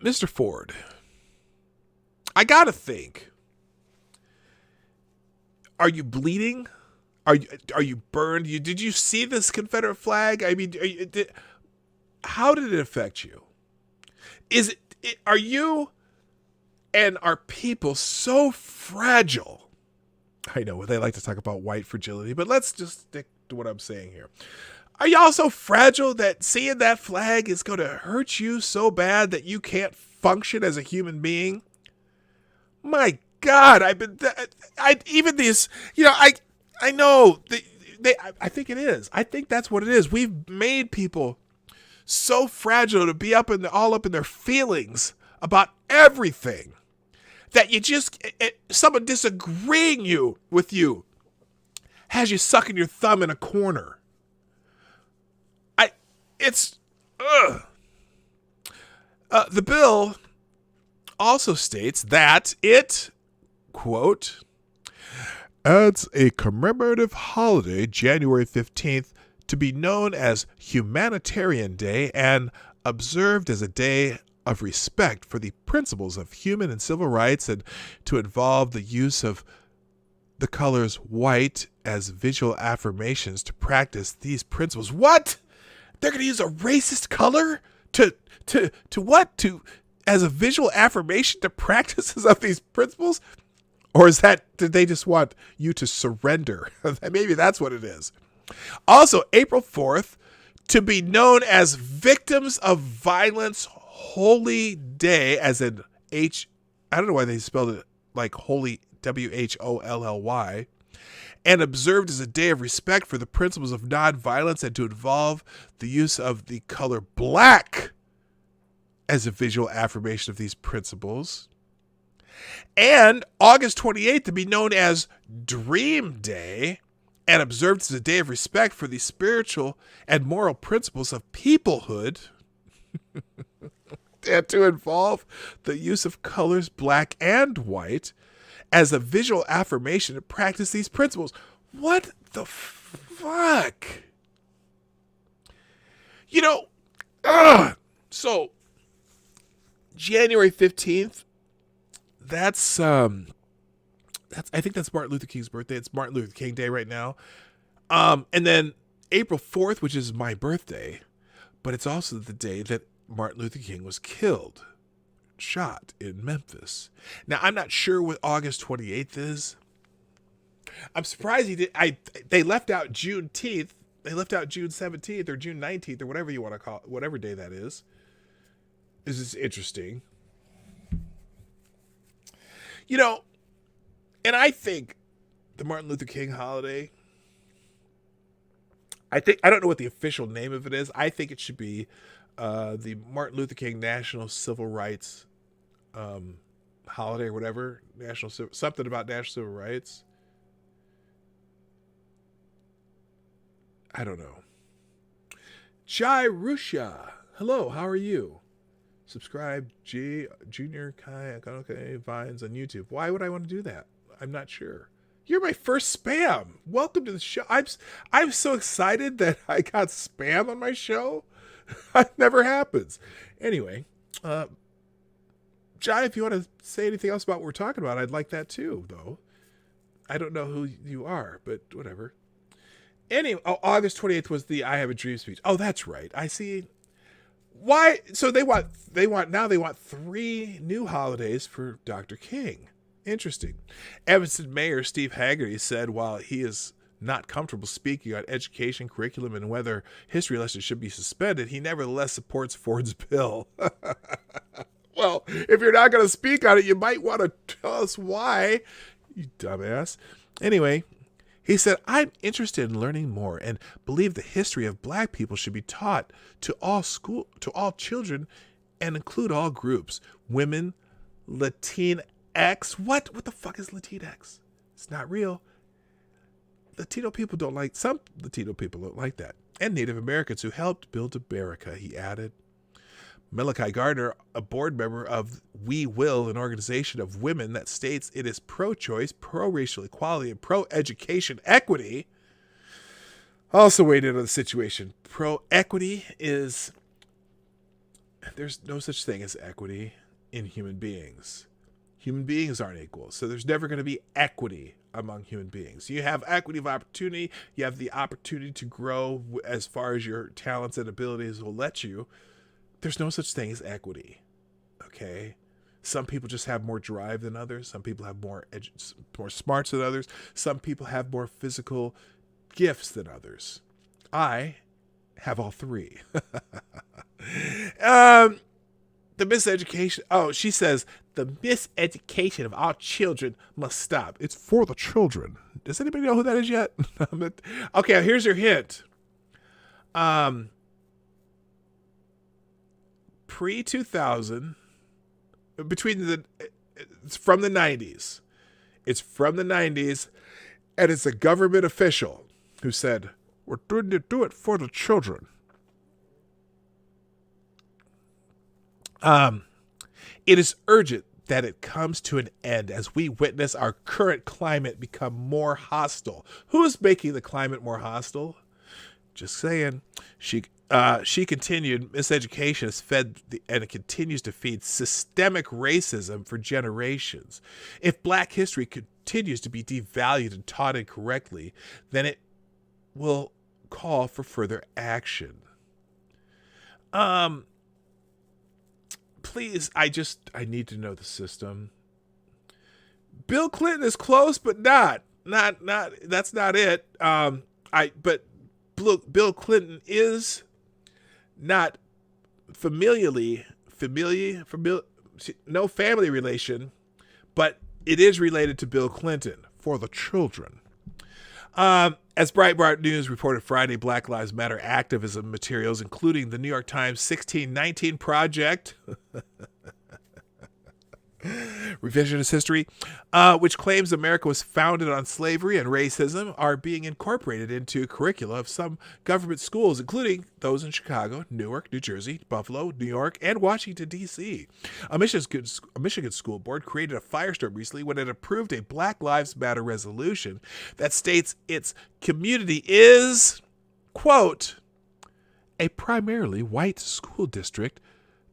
Mr. Ford, I gotta think. Are you bleeding? Are you burned? Did you see this Confederate flag? I mean, how did it affect you? Are you and are people so fragile? I know they like to talk about white fragility, but let's just stick to what I'm saying here. Are y'all so fragile that seeing that flag is going to hurt you so bad that you can't function as a human being? My God, I know I think it is. I think that's what it is. We've made people so fragile to be all up in their feelings about everything that you just, someone disagreeing with you has you sucking your thumb in a corner. The bill also states that it, quote, adds a commemorative holiday, January 15th, to be known as Humanitarian Day and observed as a day of respect for the principles of human and civil rights, and to involve the use of the colors white as visual affirmations to practice these principles. What? They're going to use a racist color to what? As a visual affirmation to practices of these principles? Or did they just want you to surrender? Maybe that's what it is. Also, April 4th, to be known as Victims of Violence Holy Day, as in I don't know why they spelled it like holy, WHOLLY, and observed as a day of respect for the principles of nonviolence and to involve the use of the color black as a visual affirmation of these principles. And August 28th to be known as Dream Day and observed as a day of respect for the spiritual and moral principles of peoplehood and to involve the use of colors black and white as a visual affirmation to practice these principles. What the fuck? So January 15th, that's I think that's Martin Luther King's birthday. It's Martin Luther King Day right now. And then April 4th, which is my birthday, but it's also the day that Martin Luther King was killed, shot in Memphis. Now, I'm not sure what August 28th is. I'm surprised he did. They left out Juneteenth. They left out June 17th or June 19th or whatever you want to call it, whatever day that is. This is interesting. And I think the Martin Luther King holiday, I don't know what the official name of it is. I think it should be the Martin Luther King National Civil Rights holiday or whatever. Something about national civil rights. I don't know. Jai Rusha. Hello, how are you? Subscribe, Junior Kai Vines on YouTube. Why would I want to do that? I'm not sure. You're my first spam. Welcome to the show. I'm so excited that I got spam on my show. That never happens. Anyway, Jai, if you want to say anything else about what we're talking about, I'd like that too, though. I don't know who you are, but whatever. Anyway, August 28th was the I Have a Dream speech. Oh, that's right. I see. Why? So they want 3 new holidays for Dr. King. Interesting. Evanston Mayor Steve Haggerty said while he is not comfortable speaking on education, curriculum, and whether history lessons should be suspended, he nevertheless supports Ford's bill. Well, if you're not going to speak on it, you might want to tell us why, you dumbass. Anyway, he said, I'm interested in learning more and believe the history of black people should be taught to all children and include all groups. Women, Latinx. What the fuck is Latinx? It's not real. Some Latino people don't like that. And Native Americans who helped build America, he added. Malachi Gardner, a board member of We Will, an organization of women that states it is pro-choice, pro-racial equality, and pro-education equity, also weighed in on the situation. Pro-equity is, there's no such thing as equity in human beings. Human beings aren't equal, so there's never going to be equity among human beings. You have equity of opportunity. You have the opportunity to grow as far as your talents and abilities will let you. There's no such thing as equity, okay? Some people just have more drive than others. Some people have more smarts than others. Some people have more physical gifts than others. I have all 3. The miseducation. Oh, she says the miseducation of our children must stop. It's for the children. Does anybody know who that is yet? Okay, here's your hint. Pre-2000, it's from the 90s. It's from the 90s, and it's a government official who said, we're going to do it for the children. It is urgent that it comes to an end as we witness our current climate become more hostile. Who's making the climate more hostile? Just saying. She continued, miseducation has fed and it continues to feed systemic racism for generations. If black history continues to be devalued and taught incorrectly, then it will call for further action. Please, I need to know the system. Bill Clinton is close, but not, that's not it. But Bill Clinton is not no family relation, but it is related to Bill Clinton for the children. As Breitbart News reported Friday, Black Lives Matter activism materials, including the New York Times 1619 Project, revisionist history, which claims America was founded on slavery and racism, are being incorporated into curricula of some government schools, including those in Chicago, Newark, New Jersey, Buffalo, New York, and Washington, D.C. A Michigan school board created a firestorm recently when it approved a Black Lives Matter resolution that states its community is, quote, a primarily white school district,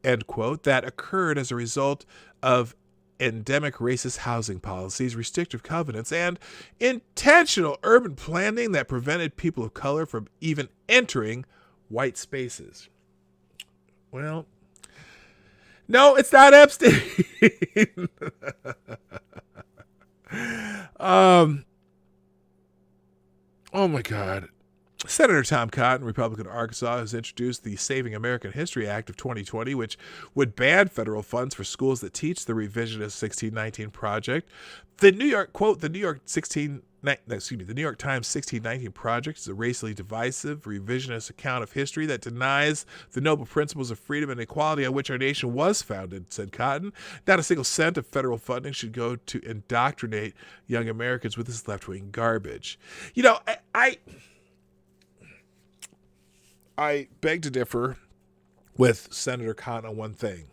end quote, that occurred as a result of endemic racist housing policies, restrictive covenants, and intentional urban planning that prevented people of color from even entering white spaces. Well, no, it's not Epstein. Oh my God. Senator Tom Cotton, Republican of Arkansas, has introduced the Saving American History Act of 2020, which would ban federal funds for schools that teach the revisionist 1619 Project. The New York Times 1619 Project is a racially divisive, revisionist account of history that denies the noble principles of freedom and equality on which our nation was founded, said Cotton. Not a single cent of federal funding should go to indoctrinate young Americans with this left-wing garbage. You know, I beg to differ with Senator Cotton on one thing.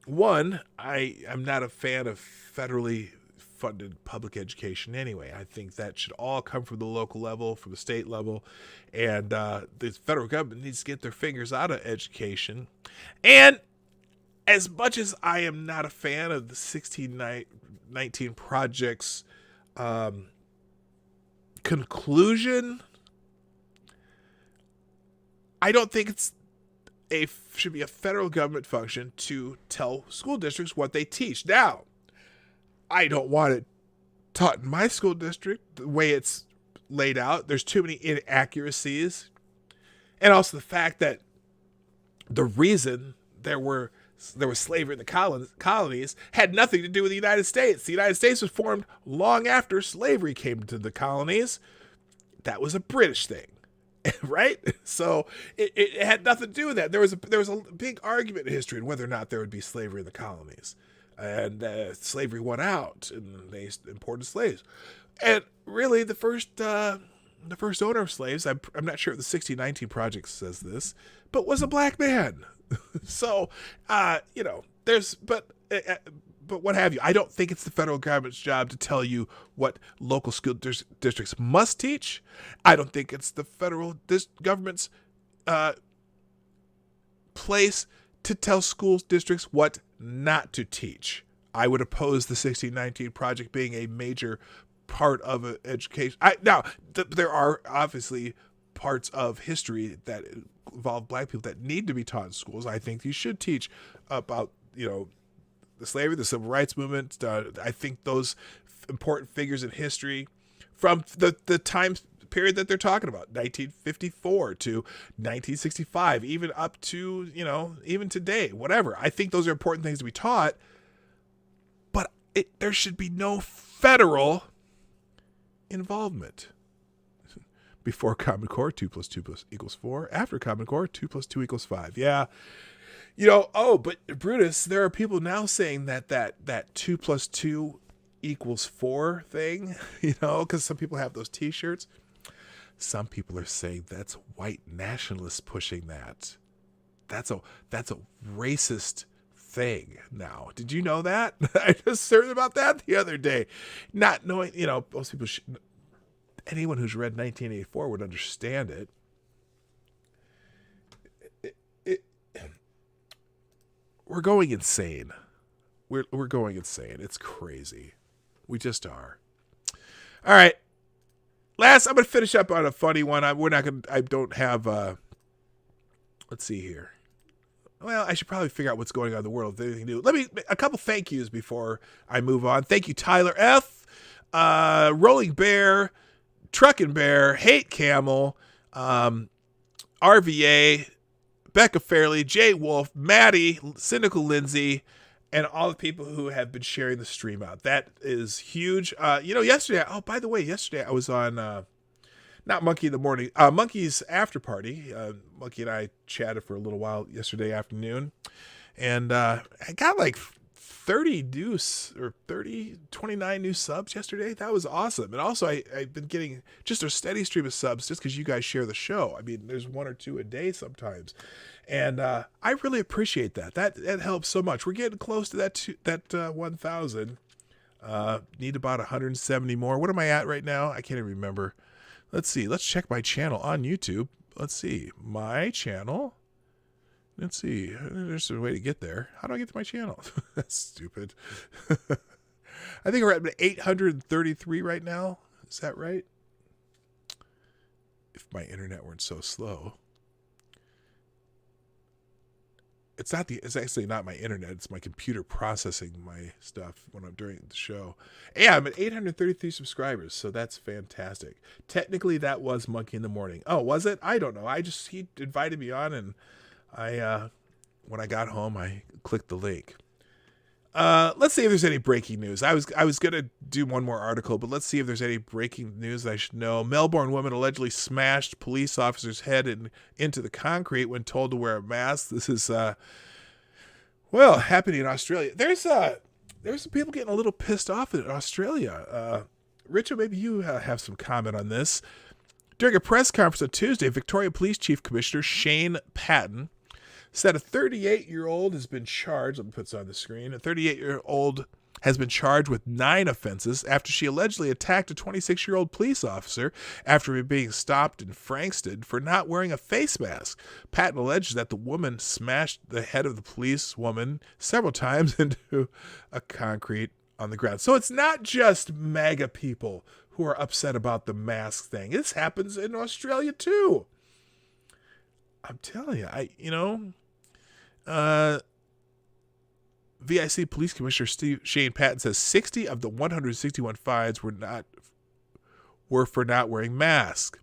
One, I am not a fan of federally funded public education anyway. I think that should all come from the local level, from the state level, and the federal government needs to get their fingers out of education. And as much as I am not a fan of the 1619 Project's conclusion, I don't think should be a federal government function to tell school districts what they teach. Now, I don't want it taught in my school district the way it's laid out. There's too many inaccuracies. And also the fact that the reason there was slavery in the colonies had nothing to do with the United States. The United States was formed long after slavery came to the colonies. That was a British thing, right? So it had nothing to do with that. There was a big argument in history on whether or not there would be slavery in the colonies. And slavery won out, and they imported slaves. And really, the first owner of slaves, I'm not sure if the 1619 Project says this, but was a black man. So, but what have you. I don't think it's the federal government's job to tell you what local school districts must teach. I don't think it's the federal government's place to tell school districts what not to teach. I would oppose the 1619 Project being a major part of education. There are obviously parts of history that involve black people that need to be taught in schools. I think you should teach about, the slavery, the civil rights movement. I think those important figures in history from the time period that they're talking about, 1954 to 1965, even up to, even today, whatever. I think those are important things to be taught, but there should be no federal involvement. Before Common Core, 2 + 2 = 4. After Common Core, 2 + 2 = 5. Yeah. But Brutus, there are people now saying that 2 + 2 = 4 thing, because some people have those t-shirts. Some people are saying that's white nationalists pushing that. That's a racist thing now. Did you know that? I just heard about that the other day. Not knowing, most people anyone who's read 1984 would understand it. We're going insane. We're going insane. It's crazy. We just are. All right. Last, I'm going to finish up on a funny one. I don't have, let's see here. Well, I should probably figure out what's going on in the world. If anything new. A couple thank yous before I move on. Thank you, Tyler F., Rolling Bear, Truckin' Bear, Hate Camel, RVA, Becca Fairley, Jay Wolf, Maddie, Cynical Lindsay, and all the people who have been sharing the stream out. That is huge. Yesterday I was on, not Monkey in the Morning, Monkey's After Party. Monkey and I chatted for a little while yesterday afternoon, and I got like 29 new subs yesterday. That was awesome. And also I've been getting just a steady stream of subs just because you guys share the show. I mean, there's 1 or 2 a day sometimes. And I really appreciate that. That helps so much. We're getting close to that 1,000. Need about 170 more. What am I at right now? I can't even remember. Let's see. Let's check my channel on YouTube. Let's see. My channel. Let's see. There's a way to get there. How do I get to my channel? That's stupid. I think we're at 833 right now. Is that right? If my internet weren't so slow. It's actually not my internet. It's my computer processing my stuff when I'm during the show. Yeah, I'm at 833 subscribers, so that's fantastic. Technically, that was Monkey in the Morning. Oh, was it? I don't know. He invited me on, and when I got home, I clicked the link. Let's see if there's any breaking news. I was gonna do one more article, but let's see if there's any breaking news that I should know. Melbourne woman allegedly smashed police officer's head into the concrete when told to wear a mask. This is happening in Australia. There's some people getting a little pissed off in Australia. Richard, maybe you have some comment on this. During a press conference on Tuesday, Victoria Police Chief Commissioner Shane Patton said a 38-year-old has been charged. Let me put this on the screen. A 38-year-old has been charged with 9 offenses after she allegedly attacked a 26-year-old police officer after being stopped in Frankston for not wearing a face mask. Patton alleged that the woman smashed the head of the police woman several times into a concrete on the ground. So it's not just MAGA people who are upset about the mask thing. This happens in Australia too. I'm telling you, VIC Police Commissioner Shane Patton says 60 of the 161 fines were for not wearing masks.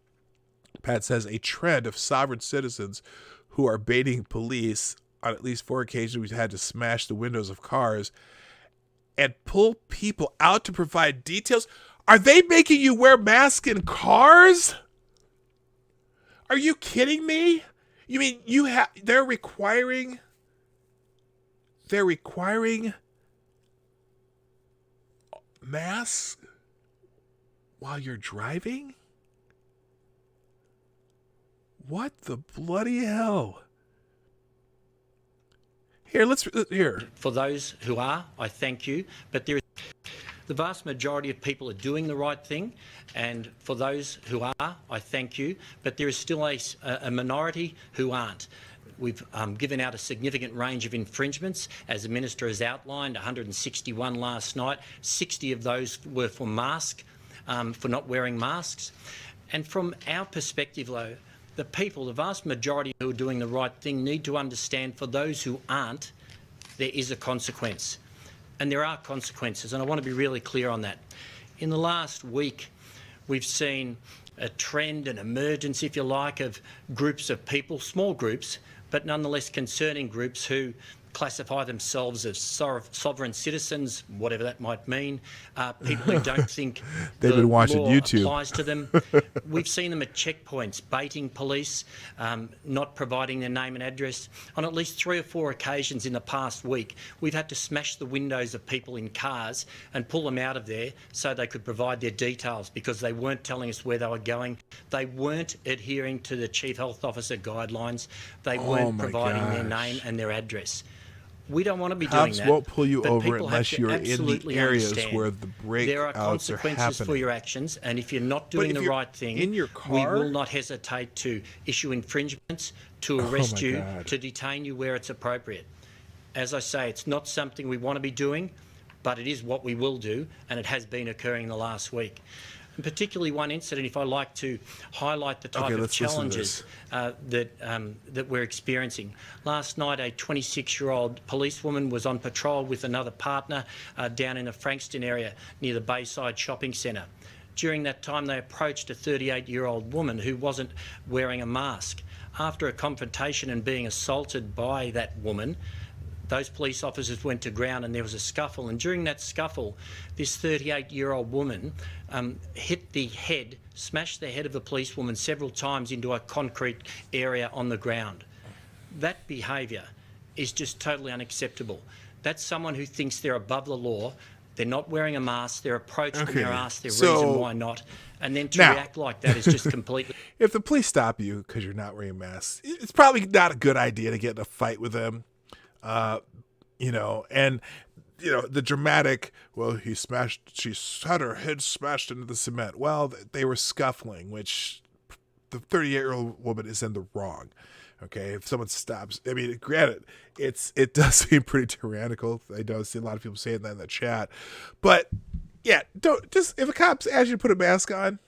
Pat says a trend of sovereign citizens who are baiting police. On at least 4 occasions, we've had to smash the windows of cars and pull people out to provide details. Are they making you wear masks in cars? Are you kidding me? You mean they're requiring masks while you're driving? What the bloody hell? Here. For those who are, I thank you. But the vast majority of people are doing the right thing. And for those who are, I thank you. But there is still a minority who aren't. We've given out a significant range of infringements. As the Minister has outlined, 161 last night. 60 of those were for for not wearing masks. And from our perspective, though, the vast majority who are doing the right thing need to understand for those who aren't, there is a consequence. And there are consequences, and I want to be really clear on that. In the last week, we've seen a trend, an emergence, if you like, of groups of people, small groups, but nonetheless concerning groups who classify themselves as sovereign citizens, whatever that might mean, people who don't think they've been watching law YouTube. applies to them. We've seen them at checkpoints, baiting police, not providing their name and address. On at least 3 or 4 occasions in the past week, we've had to smash the windows of people in cars and pull them out of there so they could provide their details because they weren't telling us where they were going. They weren't adhering to the Chief Health Officer guidelines. They weren't providing their name and their address. We don't want to be doing that. Cops won't pull you over people unless you're in the areas where the breakouts there are consequences for your actions, and if you're not doing the right thing, in your car, we will not hesitate to issue infringements, to arrest you, to detain you where it's appropriate. As I say, it's not something we want to be doing, but it is what we will do, and it has been occurring the last week. And particularly one incident, if I like to highlight the type of challenges that we're experiencing. Last night, a 26-year-old policewoman was on patrol with another partner down in the Frankston area near the Bayside Shopping Centre. During that time, they approached a 38-year-old woman who wasn't wearing a mask. After a confrontation and being assaulted by that woman, those police officers went to ground and there was a scuffle. And during that scuffle, this 38-year-old woman hit the head, smashed the head of the policewoman several times into a concrete area on the ground. That behaviour is just totally unacceptable. That's someone who thinks they're above the law. They're not wearing a mask. They're approached and they're asked their reason why not. And then to react like that is just completely... If the police stop you because you're not wearing a mask, it's probably not a good idea to get in a fight with them. The dramatic, well, she had her head smashed into the cement. Well, they were scuffling, which the 38-year-old woman is in the wrong. Okay. If someone stops, I mean, granted, it does seem pretty tyrannical. I don't see a lot of people saying that in the chat, but yeah, if a cop asks you to put a mask on,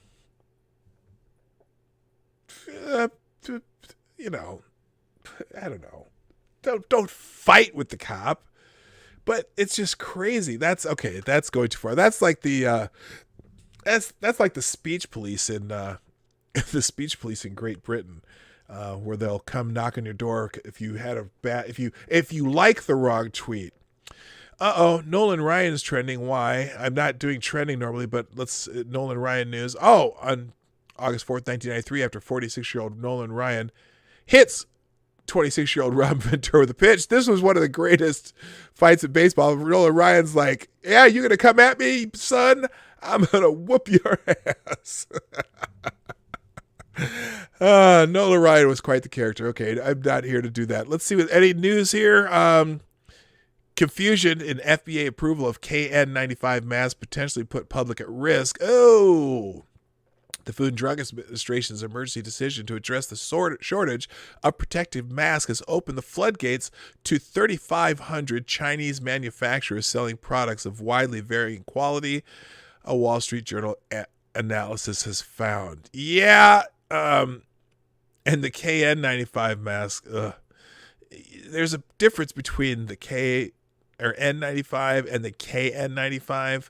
I don't know. Don't fight with the cop, but it's just crazy. That's going too far. That's like the that's like the speech police in Great Britain, where they'll come knock on your door if you had if you like the wrong tweet. Nolan Ryan's trending. Why? I'm not doing trending normally, but Nolan Ryan news. On August 4th, 1993, after 46-year-old Nolan Ryan hits 26-year-old Rob Ventura with a pitch. This was one of the greatest fights in baseball. Nolan Ryan's like, yeah, you gonna come at me, son? I'm gonna whoop your ass. Nolan Ryan was quite the character. Okay, I'm not here to do that. Let's see any news here. Confusion in FDA approval of KN95 mask potentially put public at risk. The Food and Drug Administration's emergency decision to address the shortage of protective masks has opened the floodgates to 3,500 Chinese manufacturers selling products of widely varying quality, a Wall Street Journal analysis has found. Yeah, And the KN95 mask, there's a difference between the N95 and the KN95.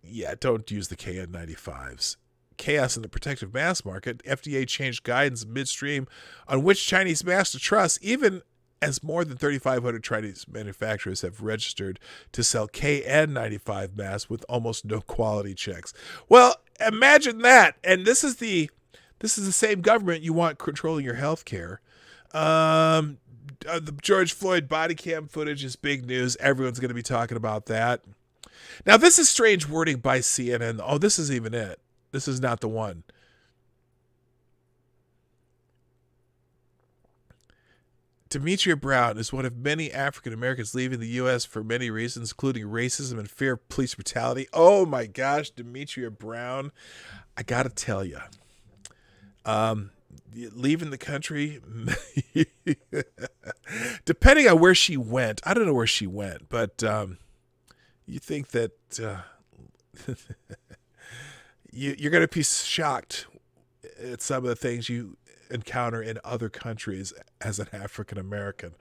Yeah, don't use the KN95s. Chaos in the protective mask market. FDA changed guidance midstream on which Chinese masks to trust, even as more than 3,500 Chinese manufacturers have registered to sell KN95 masks with almost no quality checks. Well, imagine that. And this is the same government you want controlling your health care. The George Floyd body cam footage is big news. Everyone's going to be talking about that. Now, this is strange wording by CNN. Oh, this is even it. This is not the one. Demetria Brown is one of many African Americans leaving the U.S. for many reasons, including racism and fear of police brutality. Oh my gosh, Demetria Brown. I got to tell you, leaving the country, depending on where she went, I don't know where she went, but you think that you're going to be shocked at some of the things you encounter in other countries as an African American.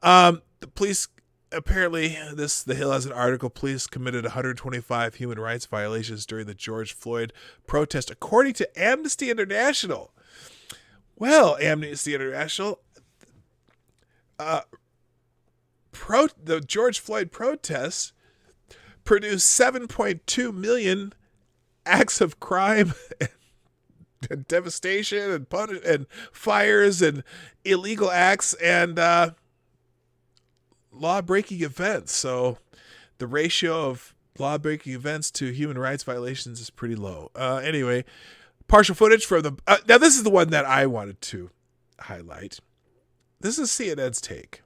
The police, apparently, The Hill has an article, police committed 125 human rights violations during the George Floyd protest, according to Amnesty International. Well, Amnesty International, the George Floyd protests produced 7.2 million acts of crime and devastation and fires and illegal acts and law-breaking events. So the ratio of law-breaking events to human rights violations is pretty low. Anyway, partial footage from the... now, this is the one that I wanted to highlight. This is CNN's take.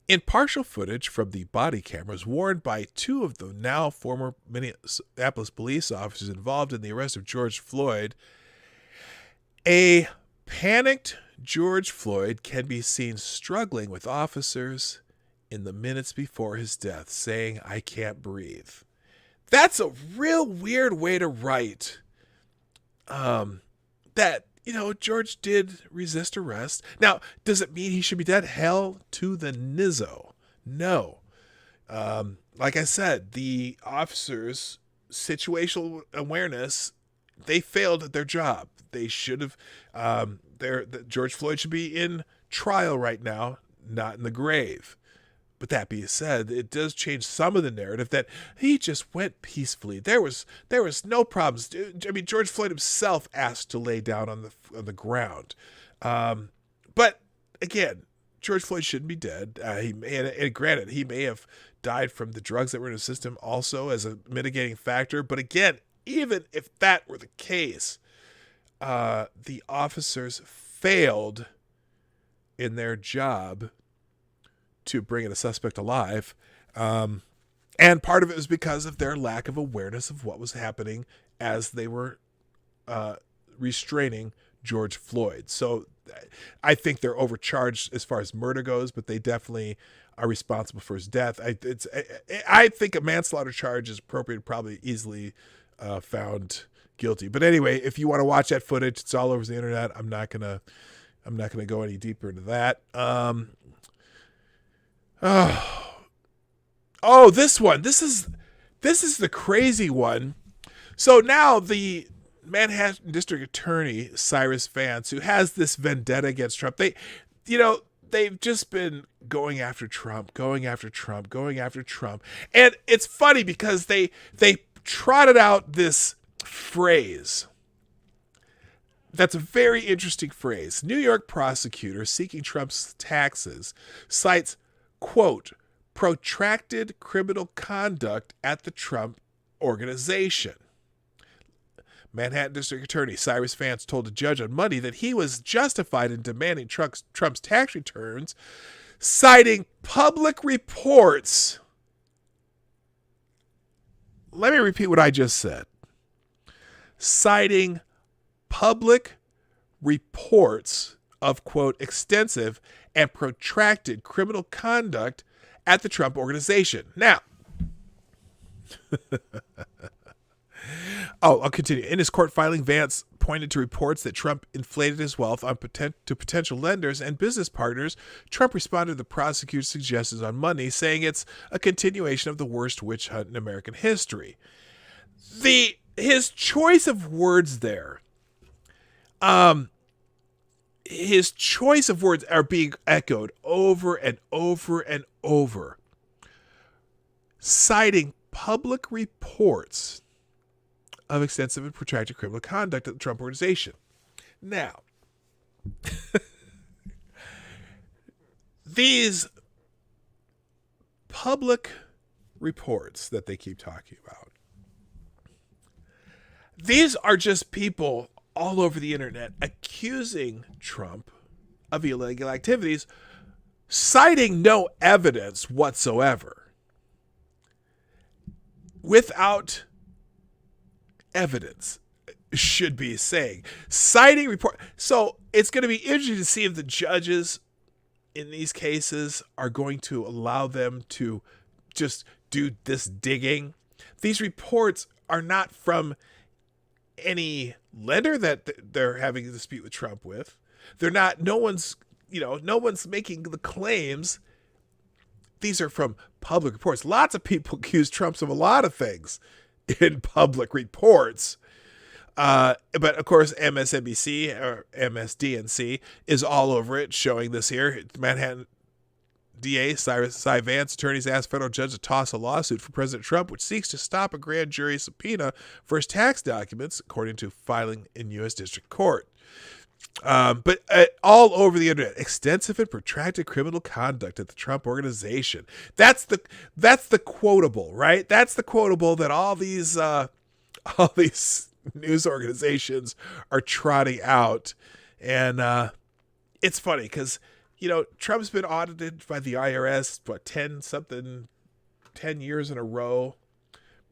In partial footage from the body cameras worn by two of the now former Minneapolis police officers involved in the arrest of George Floyd, a panicked George Floyd can be seen struggling with officers in the minutes before his death, saying, "I can't breathe." That's a real weird way to write that, George did resist arrest. Now, does it mean he should be dead? Hell to the nizzo. No. Like I said, the officers' situational awareness, they failed at their job. They should have, George Floyd should be in trial right now, not in the grave. But that being said, it does change some of the narrative that he just went peacefully. There was no problems. I mean, George Floyd himself asked to lay down on the ground. But again, George Floyd shouldn't be dead. And granted, he may have died from the drugs that were in his system also as a mitigating factor. But again, even if that were the case, the officers failed in their job to bring in a suspect alive. And part of it was because of their lack of awareness of what was happening as they were restraining George Floyd. So I think they're overcharged as far as murder goes, but they definitely are responsible for his death. I think a manslaughter charge is appropriate, probably easily found guilty. But anyway, if you want to watch that footage, it's all over the internet. I'm not gonna go any deeper into that. Oh, this one. This is the crazy one. So now the Manhattan District Attorney, Cyrus Vance, who has this vendetta against Trump, they've just been going after Trump. And it's funny because they trotted out this phrase. That's a very interesting phrase. New York prosecutor seeking Trump's taxes cites, quote, protracted criminal conduct at the Trump organization. Manhattan District Attorney Cyrus Vance told a judge on Monday that he was justified in demanding Trump's tax returns, citing public reports. Let me repeat what I just said. Citing public reports of, quote, extensive and protracted criminal conduct at the Trump organization. Now, I'll continue. In his court filing, Vance pointed to reports that Trump inflated his wealth on to potential lenders and business partners, Trump responded to the prosecutor's suggestions on Monday, saying it's a continuation of the worst witch hunt in American history. His choice of words there, his choice of words are being echoed over and over and over, citing public reports of extensive and protracted criminal conduct at the Trump Organization. Now, these public reports that they keep talking about, these are just people all over the internet accusing Trump of illegal activities, citing no evidence whatsoever. Without evidence, should be saying, citing report. So it's going to be interesting to see if the judges in these cases are going to allow them to just do this digging. These reports are not from any lender that they're having a dispute with Trump with. They're not, no one's making the claims. These are from public reports. Lots of people accuse Trump of a lot of things in public reports. But of course, MSNBC or MSDNC is all over it, showing this here. Manhattan DA Cy Vance attorneys asked federal judge to toss a lawsuit for President Trump, which seeks to stop a grand jury subpoena for his tax documents, according to filing in U.S. District Court. But all over the internet, extensive and protracted criminal conduct at the Trump Organization. That's the quotable, right? That's the quotable that all these news organizations are trotting out. And it's funny because, Trump's been audited by the IRS, 10 years in a row.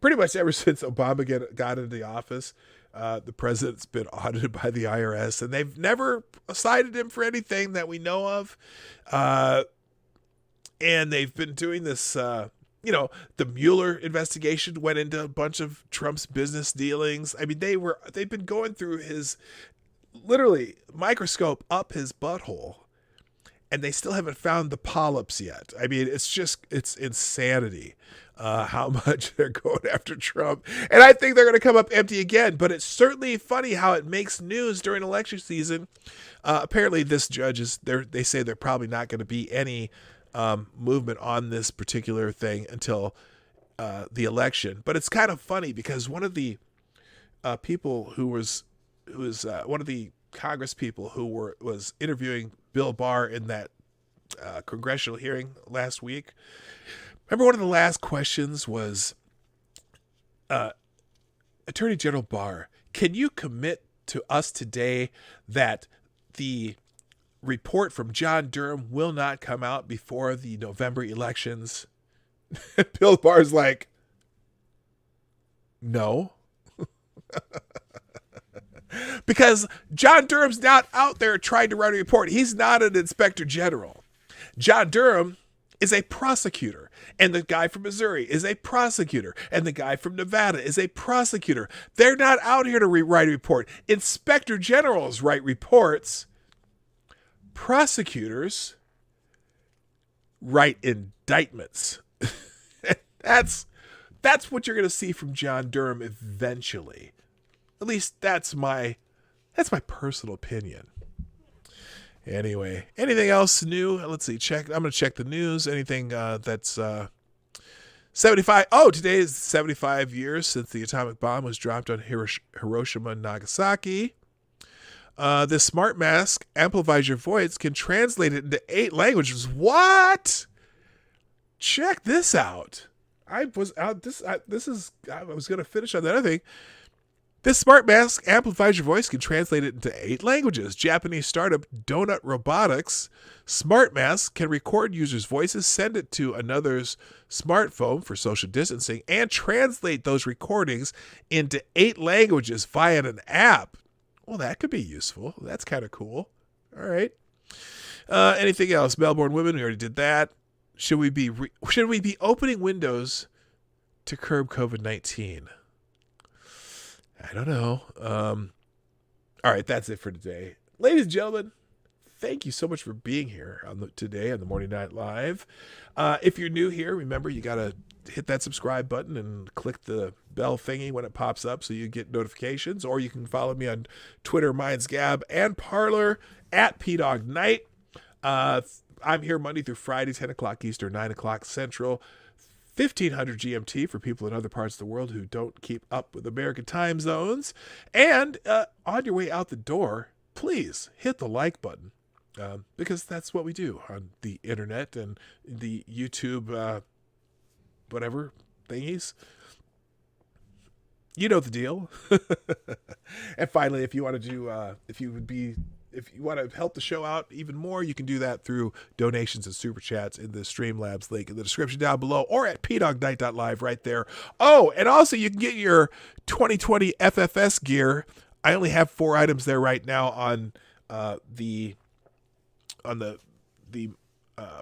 Pretty much ever since Obama got into the office. The president's been audited by the IRS, and they've never cited him for anything that we know of. And they've been doing this, the Mueller investigation went into a bunch of Trump's business dealings. I mean, they've been going through his, literally, microscope up his butthole, and they still haven't found the polyps yet. I mean, it's insanity. How much they're going after Trump. And I think they're going to come up empty again. But it's certainly funny how it makes news during election season. Apparently this judge they say they're probably not going to be any movement on this particular thing until the election. But it's kind of funny because one of the people who was one of the Congress people who was interviewing Bill Barr in that congressional hearing last week. Remember, one of the last questions was, Attorney General Barr, can you commit to us today that the report from John Durham will not come out before the November elections? Bill Barr's like, no. Because John Durham's not out there trying to write a report. He's not an inspector general. John Durham is a prosecutor, and the guy from Missouri is a prosecutor, and the guy from Nevada is a prosecutor. They're not out here to write a report. Inspector generals write reports. Prosecutors write indictments. That's what you're going to see from John Durham eventually. At least that's my personal opinion. Anyway, anything else new? Let's see. I'm going to check the news. Anything that's 75. Oh, today is 75 years since the atomic bomb was dropped on Hiroshima and Nagasaki. This smart mask amplifies your voice, can translate it into 8 languages. What? Check this out. I was going to finish on that other thing. This smart mask amplifies your voice, can translate it into 8 languages. Japanese startup Donut Robotics smart mask can record users' voices, send it to another's smartphone for social distancing, and translate those recordings into 8 languages via an app. Well, that could be useful. That's kind of cool. All right. Anything else? Melbourne women, we already did that. Should we be opening windows to curb COVID-19? I don't know. All right, that's it for today. Ladies and gentlemen, thank you so much for being here today on the Morning Night Live. If you're new here, remember you got to hit that subscribe button and click the bell thingy when it pops up so you get notifications. Or you can follow me on Twitter, Minds Gab, and Parler at PDogNight. I'm here Monday through Friday, 10 o'clock Eastern, 9 o'clock Central, 1500 GMT for people in other parts of the world who don't keep up with American time zones. And on your way out the door, please hit the like button because that's what we do on the internet and the YouTube, whatever thingies. You know the deal. And finally, if you want to help the show out even more, you can do that through donations and super chats in the Streamlabs link in the description down below or at pdognight.live right there. Oh, and also you can get your 2020 FFS gear. I only have 4 items there right now on the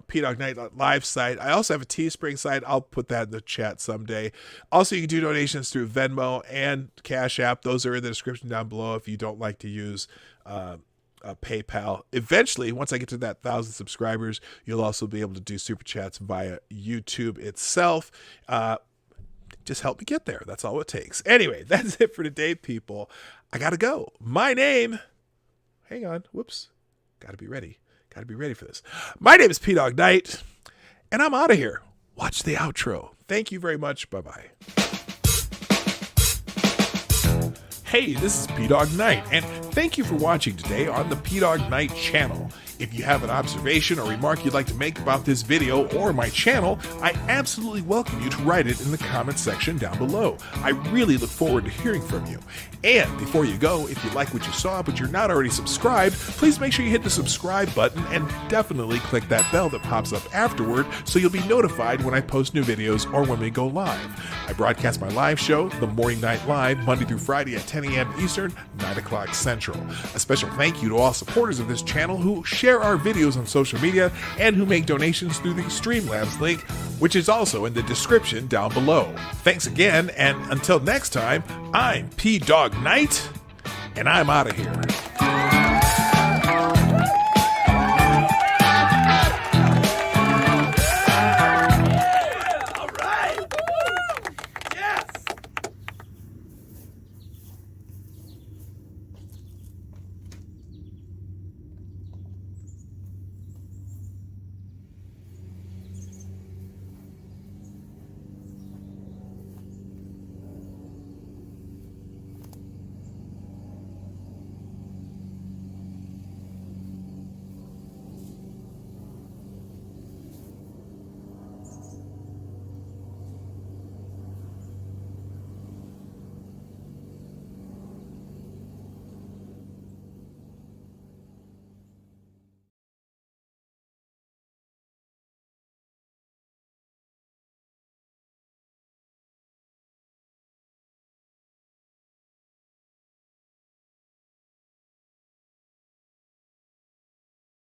PDognight.live site. I also have a Teespring site. I'll put that in the chat someday. Also, you can do donations through Venmo and Cash App. Those are in the description down below if you don't like to use PayPal. Eventually, once I get to that 1,000 subscribers, you'll also be able to do super chats via YouTube itself. Just help me get there. That's all it takes. Anyway, that's it for today, people. I gotta go. Hang on. Whoops. Gotta be ready for this. My name is PDogNight, and I'm out of here. Watch the outro. Thank you very much. Bye-bye. Hey, this is PDogNight, and thank you for watching today on the PDogNight channel. If you have an observation or remark you'd like to make about this video or my channel, I absolutely welcome you to write it in the comments section down below. I really look forward to hearing from you. And before you go, if you like what you saw but you're not already subscribed, please make sure you hit the subscribe button and definitely click that bell that pops up afterward so you'll be notified when I post new videos or when we go live. I broadcast my live show, The Morning Night Live, Monday through Friday at 10 a.m. Eastern, 9 o'clock Central. A special thank you to all supporters of this channel who share our videos on social media and who make donations through the Streamlabs link, which is also in the description down below. Thanks again, and until next time, I'm PDogNight, and I'm out of here.